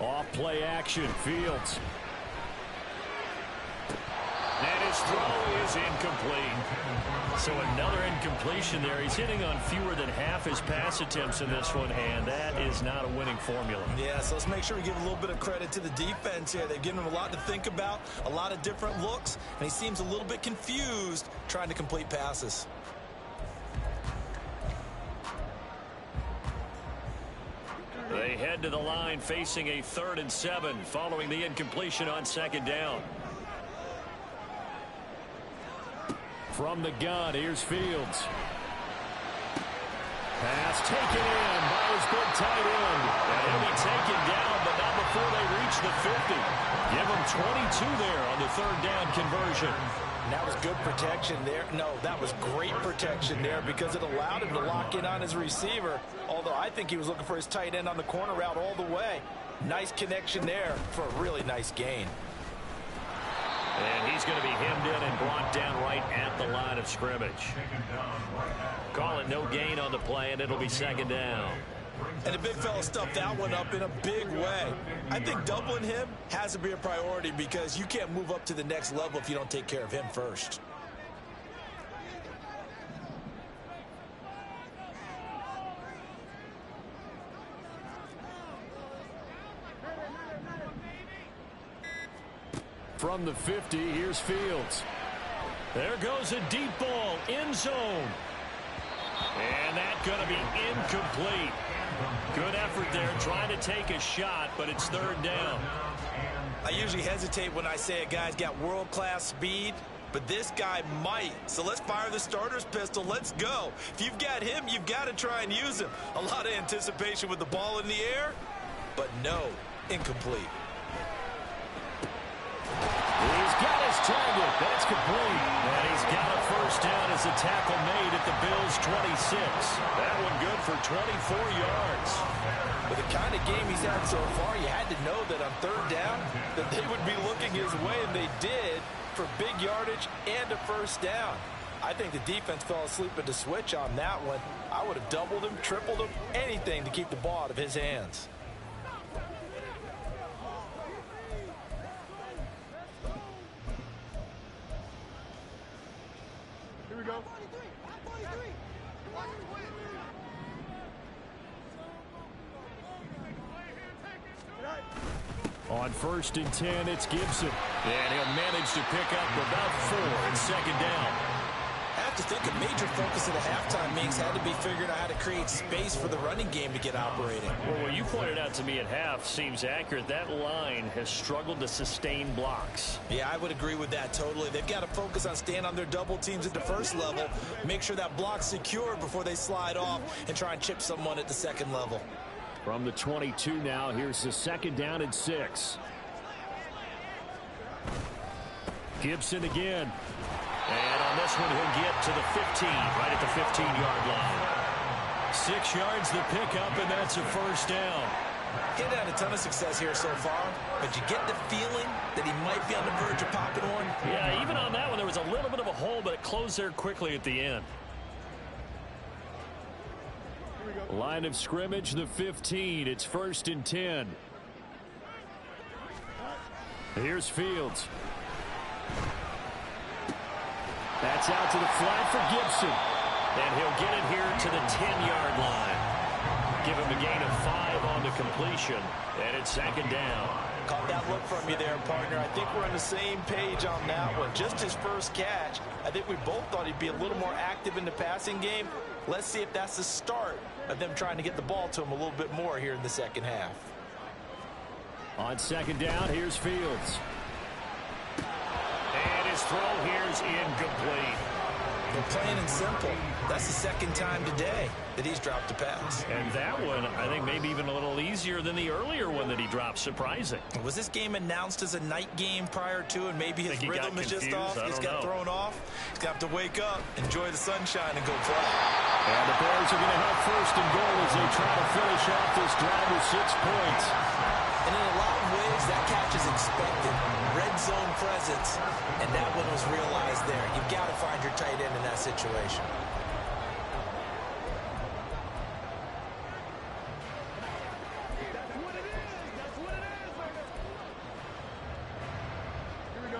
Off play action, Fields. And his throw is incomplete. So another incompletion there. He's hitting on fewer than half his pass attempts in this one, and that is not a winning formula. Yeah, so let's make sure we give a little bit of credit to the defense here. They've given him a lot to think about, a lot of different looks, and he seems a little bit confused trying to complete passes. They head to the line facing a 3rd and 7 following the incompletion on 2nd down. From the gun, here's Fields. Pass taken in by his big tight end. And he'll be taken down, but not before they reach the 50. Give him 22 there on the 3rd down conversion. And that was good protection there. No, that was great protection there because it allowed him to lock in on his receiver. Although I think he was looking for his tight end on the corner route all the way. Nice connection there for a really nice gain. And he's going to be hemmed in and brought down right at the line of scrimmage. Call it no gain on the play, and it'll be 2nd down. And the big fella stuffed that one up in a big way. I think doubling him has to be a priority because you can't move up to the next level if you don't take care of him first. From the 50, here's Fields. There goes a deep ball, end zone. And that's going to be incomplete. Good effort there, trying to take a shot, but it's 3rd down. I usually hesitate when I say a guy's got world-class speed, but this guy might. So let's fire the starter's pistol. Let's go. If you've got him, you've got to try and use him. A lot of anticipation with the ball in the air, but no, incomplete. He's got his target. That's complete. And he's got a first down as a tackle made at the Bills' 26. That one good for 24 yards. With the kind of game he's had so far, you had to know that on third down that they would be looking his way, and they did for big yardage and a first down. I think the defense fell asleep at the switch on that one. I would have doubled him, tripled him, anything to keep the ball out of his hands. Here we go. On 1st and 10, it's Gibson. And he'll manage to pick up about 4 and second down. I have to think a major focus of the halftime meetings had to be figuring out how to create space for the running game to get operating. Well, what you pointed out to me at half seems accurate. That line has struggled to sustain blocks. Yeah, I would agree with that totally. They've got to focus on staying on their double teams at the first level, make sure that block's secured before they slide off and try and chip someone at the second level. From the 22 now, here's the 2nd down and 6. Gibson again. And on this one, he'll get to the 15, right at the 15-yard line. 6 yards the pickup, and that's a first down. He hasn't had a ton of success here so far, but you get the feeling that he might be on the verge of popping one. Yeah, even on that one, there was a little bit of a hole, but it closed there quickly at the end. Line of scrimmage, the 15. It's 1st and 10. Here's Fields. That's out to the flat for Gibson. And he'll get it here to the 10-yard line. Give him a gain of 5 on the completion. And it's 2nd down. Caught that look from you there, partner. I think we're on the same page on that one. Just his first catch. I think we both thought he'd be a little more active in the passing game. Let's see if that's the start of them trying to get the ball to him a little bit more here in the second half. On 2nd down, here's Fields. And his throw here's incomplete. They're plain and simple. That's the second time today that he's dropped a pass. And that one, I think, maybe even a little easier than the earlier one that he dropped. Surprising. Was this game announced as a night game prior to, and maybe his rhythm is just off? He's got thrown off. He's got to wake up, enjoy the sunshine, and go play. And the Bears are going to have 1st and goal as they try to finish off this drive with 6 points. And in a lot of ways, that catch is expected. Red zone presence, and that one was realized there. You've got to find your tight end in that situation.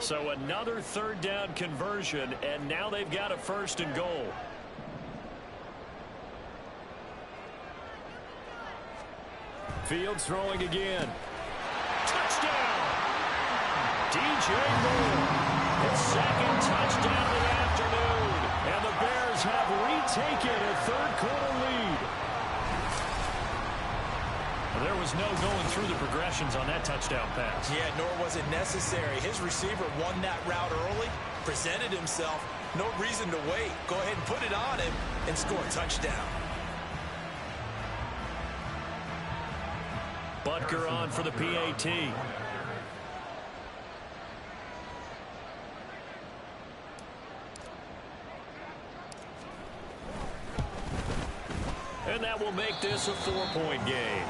So another 3rd down conversion, and now they've got a 1st and goal. Fields throwing again. Touchdown! DJ Moore. His 2nd touchdown of the afternoon. And the Bears have retaken a 3rd-quarter lead. Well, there was no going through the progressions on that touchdown pass. Yeah, nor was it necessary. His receiver won that route early, presented himself. No reason to wait. Go ahead and put it on him and score a touchdown. Butker on for the PAT. And that will make this a 4-point game.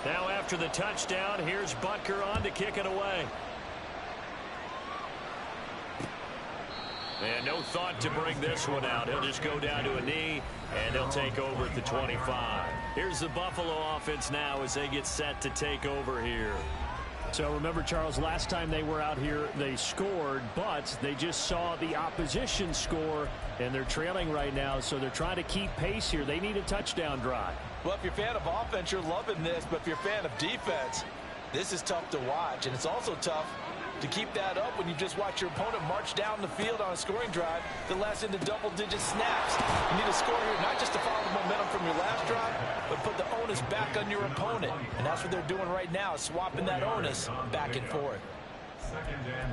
Now after the touchdown, here's Butker on to kick it away. And no thought to bring this one out. He'll just go down to a knee, and they'll take over at the 25. Here's the Buffalo offense now as they get set to take over here. So remember, Charles, last time they were out here, they scored, but they just saw the opposition score, and they're trailing right now, so they're trying to keep pace here. They need a touchdown drive. Well, if you're a fan of offense, you're loving this, but if you're a fan of defense, this is tough to watch, and it's also tough to keep that up when you just watch your opponent march down the field on a scoring drive that lasts into double-digit snaps. You need to score here not just to follow the momentum from your last drive, but put the onus back on your opponent. And that's what they're doing right now, swapping that onus back and forth.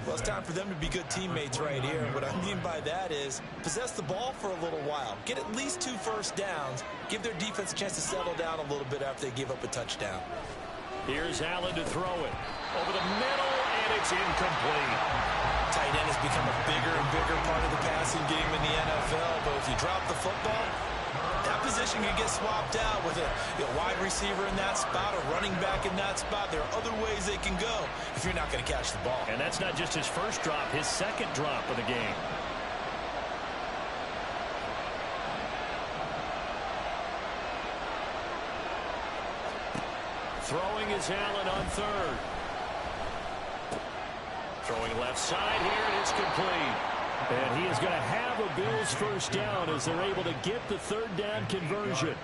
Well, it's time for them to be good teammates right here. And what I mean by that is possess the ball for a little while. Get at least 2 first downs. Give their defense a chance to settle down a little bit after they give up a touchdown. Here's Allen to throw it. Over the middle, and it's incomplete. Tight end has become a bigger and bigger part of the passing game in the NFL. But if you drop the football, that position can get swapped out with a wide receiver in that spot, a running back in that spot. There are other ways they can go if you're not going to catch the ball. And that's not just his first drop, his second drop of the game. Throwing is Allen on third. Throwing left side here, and it's complete. And he is going to have a Bills first down as they're able to get the third down conversion.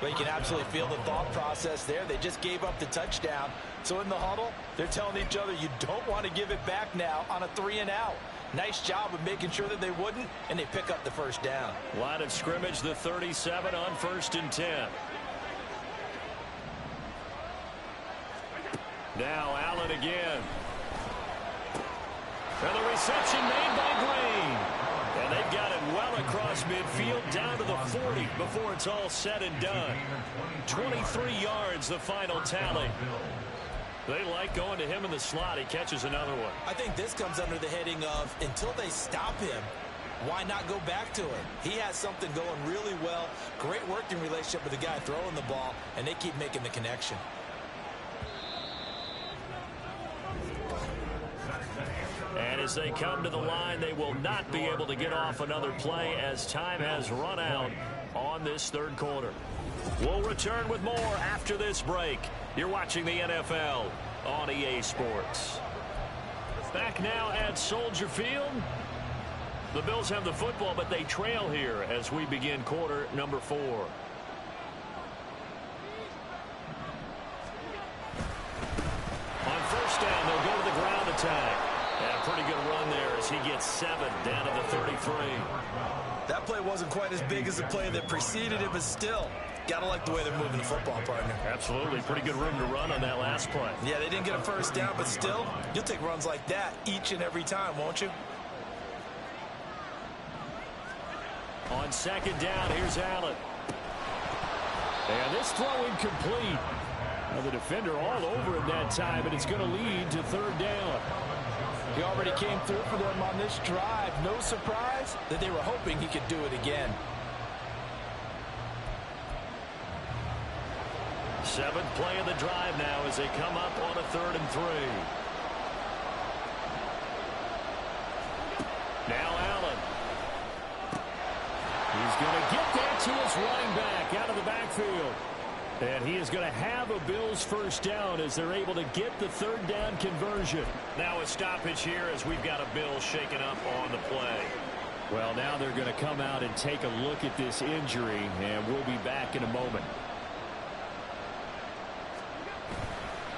But you can absolutely feel the thought process there. They just gave up the touchdown. So in the huddle, they're telling each other, you don't want to give it back now on a 3-and-out. Nice job of making sure that they wouldn't, and they pick up the first down. Line of scrimmage, the 37 on 1st and 10. Now Allen again. And the reception made by Green. And they've got it well across midfield down to the 40 before it's all said and done. 23 yards, the final tally. They like going to him in the slot. He catches another one. I think this comes under the heading of until they stop him, why not go back to it? He has something going really well. Great working relationship with the guy throwing the ball, and they keep making the connection. And as they come to the line, they will not be able to get off another play as time has run out on this third quarter. We'll return with more after this break. You're watching the NFL on EA Sports. Back now at Soldier Field. The Bills have the football, but they trail here as we begin quarter number 4. On first down, they'll go to the ground attack. And a pretty good run there as he gets 7 down to the 33. That play wasn't quite as big as the play that preceded it, but still, gotta like the way they're moving the football, partner. Absolutely. Pretty good room to run on that last play. Yeah, they didn't get a first down, but still, you'll take runs like that each and every time, won't you? On second down, here's Allen. And this throw incomplete. Now the defender all over him that time, and it's going to lead to third down. He already came through for them on this drive. No surprise that they were hoping he could do it again. 7th play of the drive now as they come up on a 3rd and 3. Now Allen. He's going to get that to his running back out of the backfield. And he is going to have a Bills first down as they're able to get the third down conversion. Now a stoppage here as we've got a Bills shaken up on the play. Well, now they're going to come out and take a look at this injury, and we'll be back in a moment.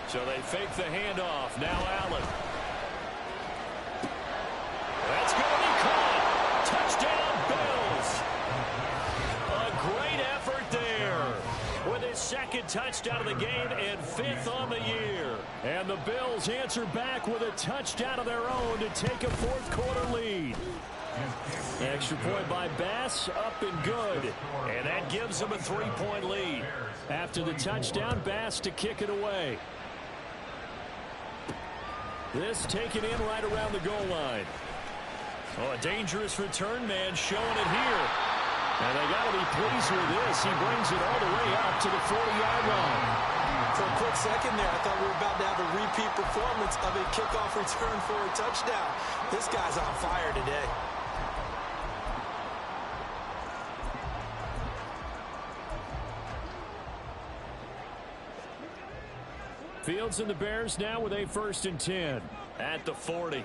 So they fake the handoff. Now Allen. That's going to be caught. Touchdown, Bills. A great effort there with his 2nd touchdown of the game and 5th on the year. And the Bills answer back with a touchdown of their own to take a 4th quarter lead. Extra point by Bass, up and good. And that gives them a 3-point lead. After the touchdown, Bass to kick it away. This taken in right around the goal line. Oh, a dangerous return man showing it here. And they got to be pleased with this. He brings it all the way up to the 40-yard line. For a quick second there, I thought we were about to have a repeat performance of a kickoff return for a touchdown. This guy's on fire today. Fields and the Bears now with a 1st and 10 at the 40.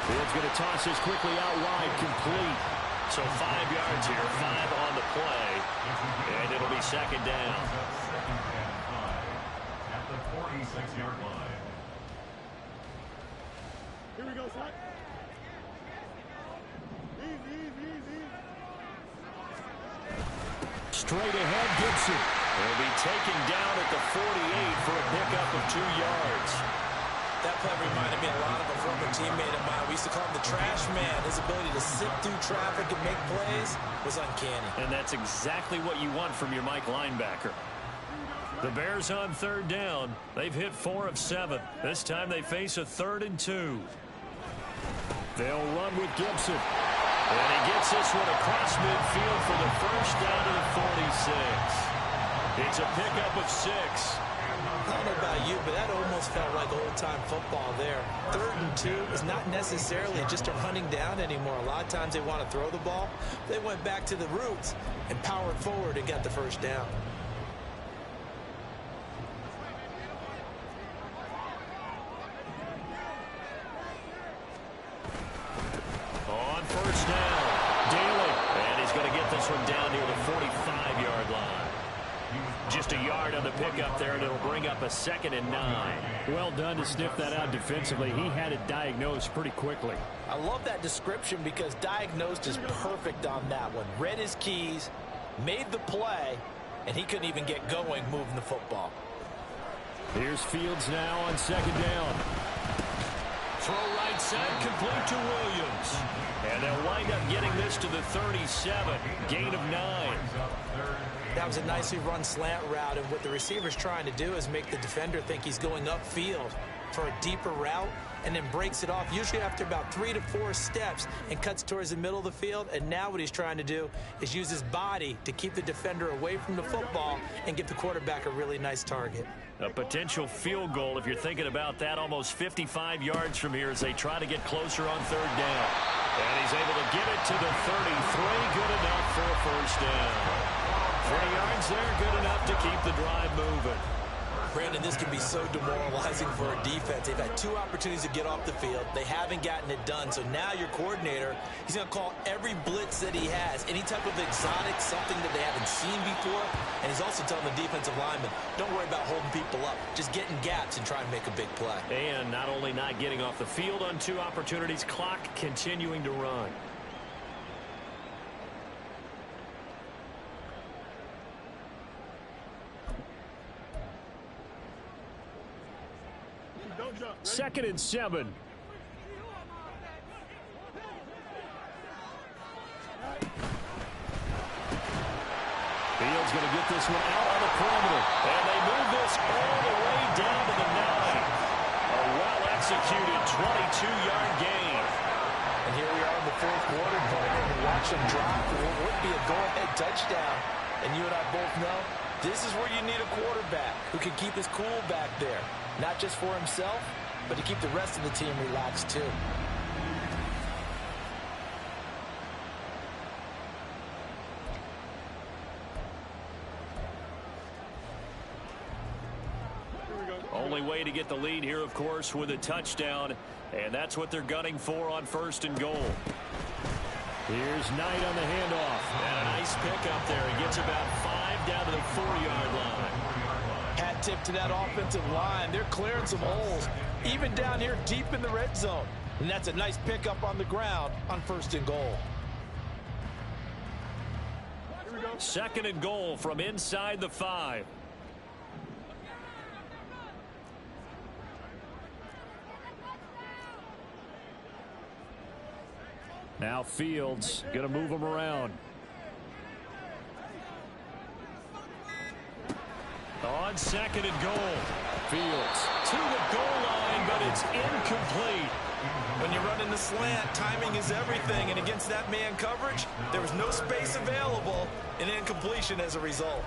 Fields going to toss this quickly out wide, complete. So 5 yards here, 5 on the play, and it'll be 2nd down. At the 46-yard line. Here we go, son. Easy, easy, easy. straight ahead, Gibson. He'll be taken down at the 48 for a pickup of 2 yards. That play reminded me a lot of a former teammate of mine. We used to call him the trash man. His ability to sift through traffic and make plays was uncanny. And that's exactly what you want from your Mike linebacker. The Bears on 3rd down. They've hit 4 of 7. This time they face a 3rd and 2. They'll run with Gibson. And he gets this one across midfield for the first down to the 46. It's a pickup of 6. I don't know about you, but that almost felt like old-time football there. 3rd and 2 is not necessarily just a running down anymore. A lot of times they want to throw the ball. They went back to the roots and powered forward and got the first down. On 1st down, Daly. And he's going to get this one down near the 45-yard line. Just a yard on the pickup there, and it'll bring up a 2nd and 9. Well done to sniff that out defensively. He had it diagnosed pretty quickly. I love that description because diagnosed is perfect on that one. Read his keys, made the play, and he couldn't even get going moving the football. Here's Fields now on 2nd down. Throw right side, complete to Williams. And they'll wind up getting this to the 37. Gain of 9. That was a nicely run slant route, and what the receiver's trying to do is make the defender think he's going upfield for a deeper route, and then breaks it off, usually after about 3 to 4 steps, and cuts towards the middle of the field. And now what he's trying to do is use his body to keep the defender away from the football and give the quarterback a really nice target. A potential field goal, if you're thinking about that, almost 55 yards from here as they try to get closer on 3rd down. And he's able to get it to the 33. Good enough for a first down. 3 yards there, good enough to keep the drive moving. Brandon, this can be so demoralizing for a defense. They've had 2 opportunities to get off the field. They haven't gotten it done. So now your coordinator, he's going to call every blitz that he has, any type of exotic, something that they haven't seen before. And he's also telling the defensive lineman, don't worry about holding people up. Just get in gaps and try and make a big play. And not only not getting off the field on 2 opportunities, clock continuing to run. Second and 7. Fields going to get this one out on the perimeter. And they move this all the way down to the 9. A well-executed 22-yard gain. And here we are in the 4th quarter, and watch them drop for what would be a go-ahead touchdown. And you and I both know this is where you need a quarterback who can keep his cool back there. Not just for himself, but to keep the rest of the team relaxed too. Only way to get the lead here, of course, with a touchdown. And that's what they're gunning for on 1st and goal. Here's Knight on the handoff. And a nice pickup there. He gets about 5 down to the 4-yard line. Hat tip to that offensive line. They're clearing some holes, even down here deep in the red zone. And that's a nice pickup on the ground on 1st and goal. 2nd and goal from inside the 5. Now Fields going to move him around. On 2nd and goal. Fields to the goal line, but it's incomplete. When you run in the slant, timing is everything. And against that man coverage, there was no space available, and incompletion as a result.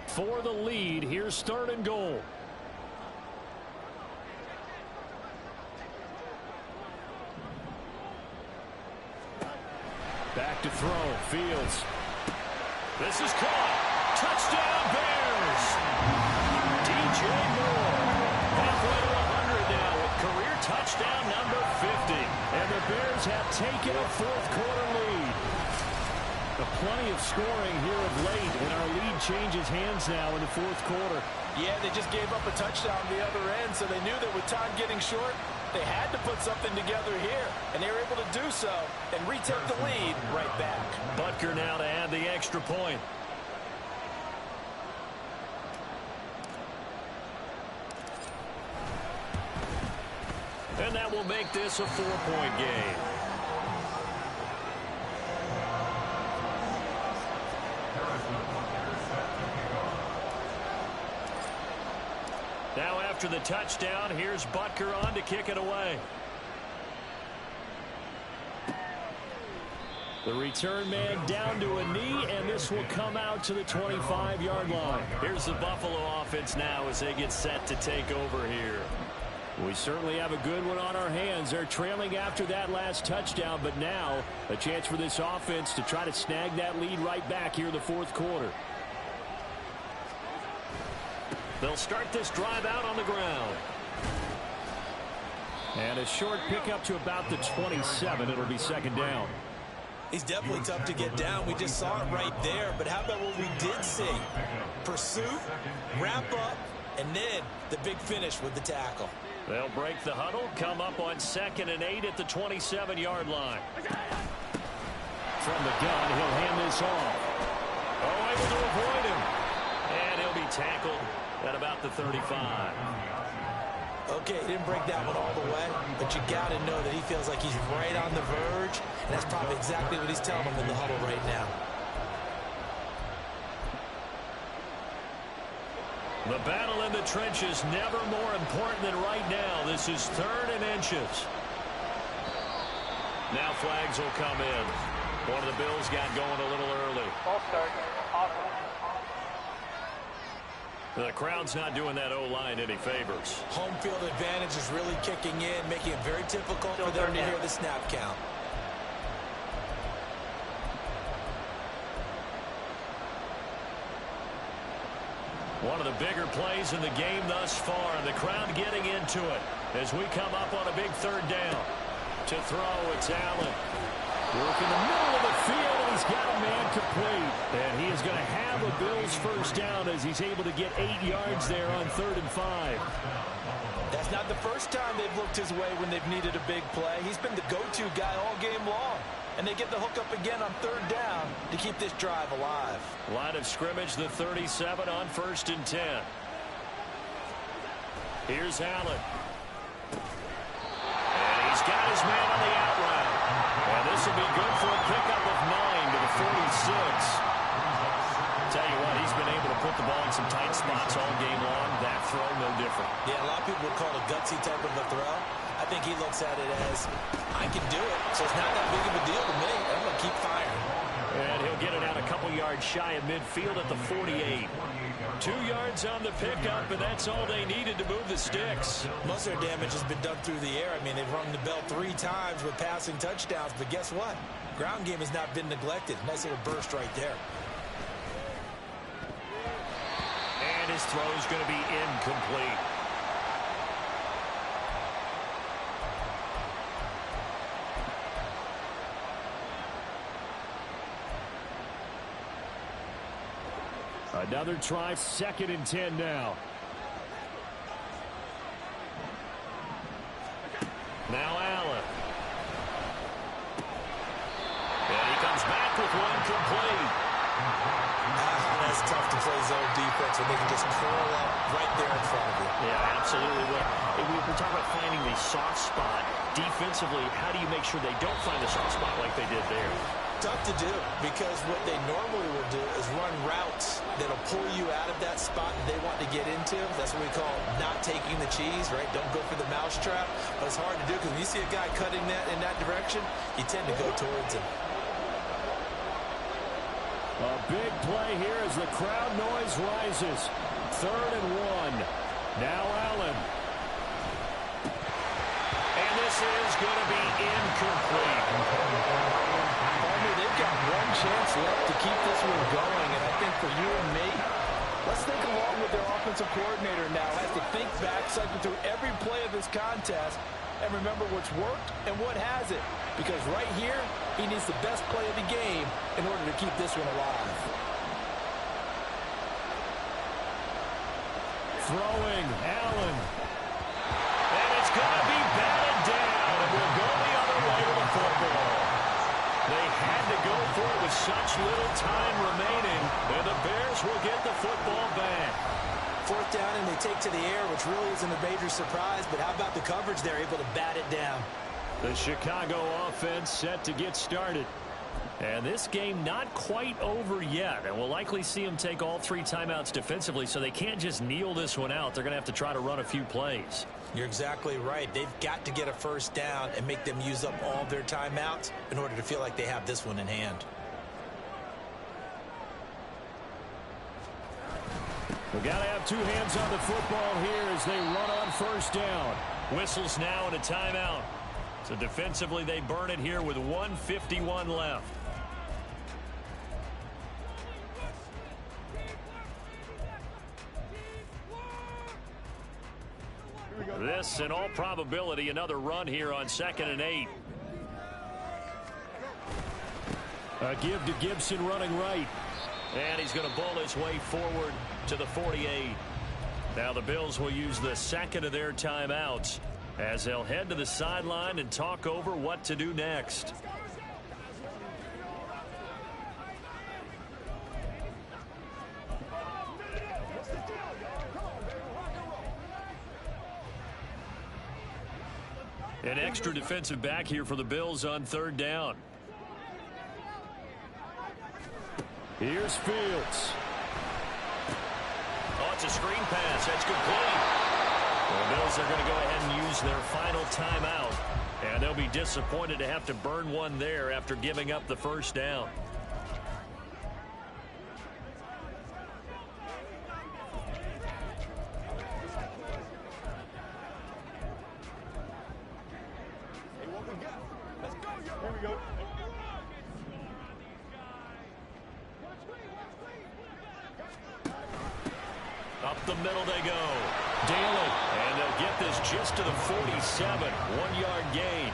For the lead, here's 3rd and goal. Back to throw. Fields. This is caught. Touchdown, Bears. DJ Moore. Halfway to 100 now with career touchdown number 50. And the Bears have taken a 4th quarter lead. Plenty of scoring here of late, and our lead changes hands now in the 4th quarter. Yeah, they just gave up a touchdown the other end, so they knew that with time getting short, they had to put something together here, and they were able to do so and retake the lead right back. Butker now to add the extra point. And that will make this a 4-point game. Now after the touchdown, here's Butker on to kick it away. The return man down to a knee, and this will come out to the 25-yard line. Here's the Buffalo offense now as they get set to take over here. We certainly have a good one on our hands. They're trailing after that last touchdown, but now a chance for this offense to try to snag that lead right back here in the fourth quarter. They'll start this drive out on the ground. And a short pickup to about the 27. It'll be second down. He's definitely tough to get down. We just saw it right there. But how about what we did see? Pursuit, wrap up, and then the big finish with the tackle. They'll break the huddle, come up on 2nd and 8 at the 27-yard line. From the gun, he'll hand this off. Oh, able to avoid him. And he'll be tackled at about the 35. Okay, he didn't break that one all the way, but you got to know that he feels like he's right on the verge, and that's probably exactly what he's telling him in the huddle right now. The battle in the trenches never more important than right now. This is 3rd and inches. Now flags will come in. One of the Bills got going a little early. Ball start. Awesome. The crowd's not doing that O-line any favors. Home field advantage is really kicking in, making it very difficult for them to hear the snap count. One of the bigger plays in the game thus far, and the crowd getting into it as we come up on a big 3rd down. To throw, it's Allen. Work in the middle of the field, and he's got a man complete. And he is going to have a Bills first down as he's able to get 8 yards there on 3rd and 5. That's not the first time they've looked his way when they've needed a big play. He's been the go-to guy all game long. And they get the hook up again on 3rd down to keep this drive alive. Line of scrimmage, the 37 on 1st and 10. Here's Allen. And he's got his man on the out route. And this will be good for a pickup of 9 to the 46. Tell you what, he's been able to put the ball in some tight spots all game long. That throw, no different. Yeah, a lot of people would call it a gutsy type of a throw. I think he looks at it as, I can do it, so it's not that big of a deal to me. I'm going to keep firing. And he'll get it out a couple yards shy of midfield at the 48. 2 yards on the pickup, and that's all they needed to move the sticks. Most of their damage has been done through the air. I mean, they've rung the bell 3 times with passing touchdowns, but guess what? Ground game has not been neglected. Nice little burst right there. And his throw is going to be incomplete. Another try, 2nd and 10 now. Now Allen. And he comes back with one complete. That's tough to play zone defense when they can just curl up right there in front of you. Yeah, absolutely. We're talking about finding the soft spot. Defensively, how do you make sure they don't find the soft spot like they did there? Tough to do, because what they normally will do is run routes that'll pull you out of that spot that they want to get into. That's what we call not taking the cheese, right? Don't go for the mousetrap. But it's hard to do because when you see a guy cutting that in that direction, you tend to go towards him. A big play here as the crowd noise rises. 3rd and 1. Now Allen. And this is going to be incomplete. They've got one chance left to keep this one going, and I think for you and me, let's think along with their offensive coordinator now as to think back, cycle through every play of this contest, and remember what's worked and what hasn't. Because right here, he needs the best play of the game in order to keep this one alive. Throwing, Allen. And it's going to be batted down, and we'll go the other way with the football. They had to go for it with such little time remaining, and the Bears will get the football back. Fourth down, and they take to the air, which really isn't a major surprise, but how about the coverage? They're able to bat it down. The Chicago offense set to get started. And this game not quite over yet, and we'll likely see them take all 3 timeouts defensively, so they can't just kneel this one out. They're going to have to try to run a few plays. You're exactly right. They've got to get a first down and make them use up all their timeouts in order to feel like they have this one in hand. We've got to have 2 hands on the football here as they run on first down. Whistles now and a timeout. So defensively, they burn it here with 1:51 left. This, in all probability, another run here on 2nd and 8. A give to Gibson running right. And he's going to bowl his way forward to the 48. Now the Bills will use the second of their timeouts as they'll head to the sideline and talk over what to do next. An extra defensive back here for the Bills on 3rd down. Here's Fields. Oh, it's a screen pass. That's complete. The Bills are going to go ahead and use their final timeout. And they'll be disappointed to have to burn one there after giving up the first down. Up the middle they go. Daly. And they'll get this just to the 47. 1-yard gain.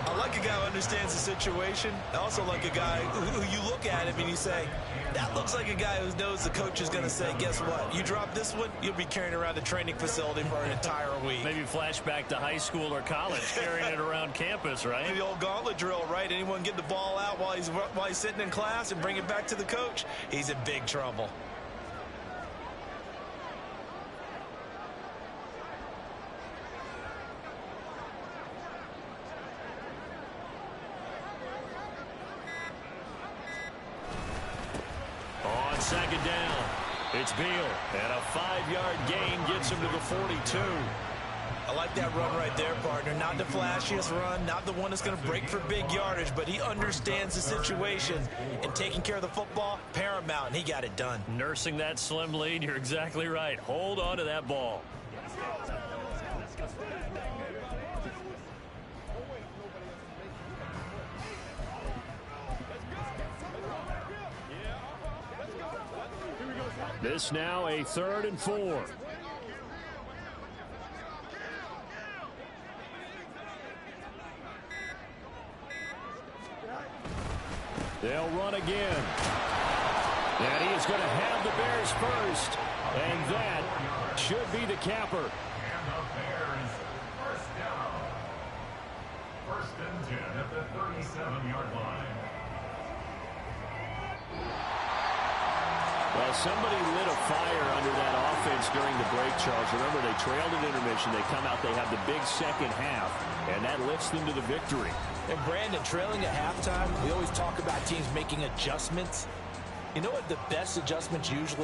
I like a guy who understands the situation. I also like a guy who you look at him and you say, that looks like a guy who knows the coach is going to say, guess what? You drop this one, you'll be carrying around the training facility for an entire week. Maybe flashback to high school or college, carrying it around campus, right? The old gauntlet drill, right? Anyone get the ball out while he's sitting in class and bring it back to the coach, he's in big trouble. On 2nd down, it's Beal, and a 5-yard gain gets him to the 42. I like that run right there, partner. Not the flashiest run, not the one that's going to break for big yardage, but he understands the situation, and taking care of the football, paramount, and he got it done. Nursing that slim lead, you're exactly right. Hold on to that ball. This now a 3rd and 4. They'll run again. And he is going to have the Bears first. And that should be the capper. And the Bears first down. 1st and 10 at the 37-yard line. Well, somebody lit a fire under that offense during the break, Charles. Remember, they trailed at intermission. They come out, they have the big second half, and that lifts them to the victory. And Brandon, trailing at halftime, we always talk about teams making adjustments. You know what the best adjustments usually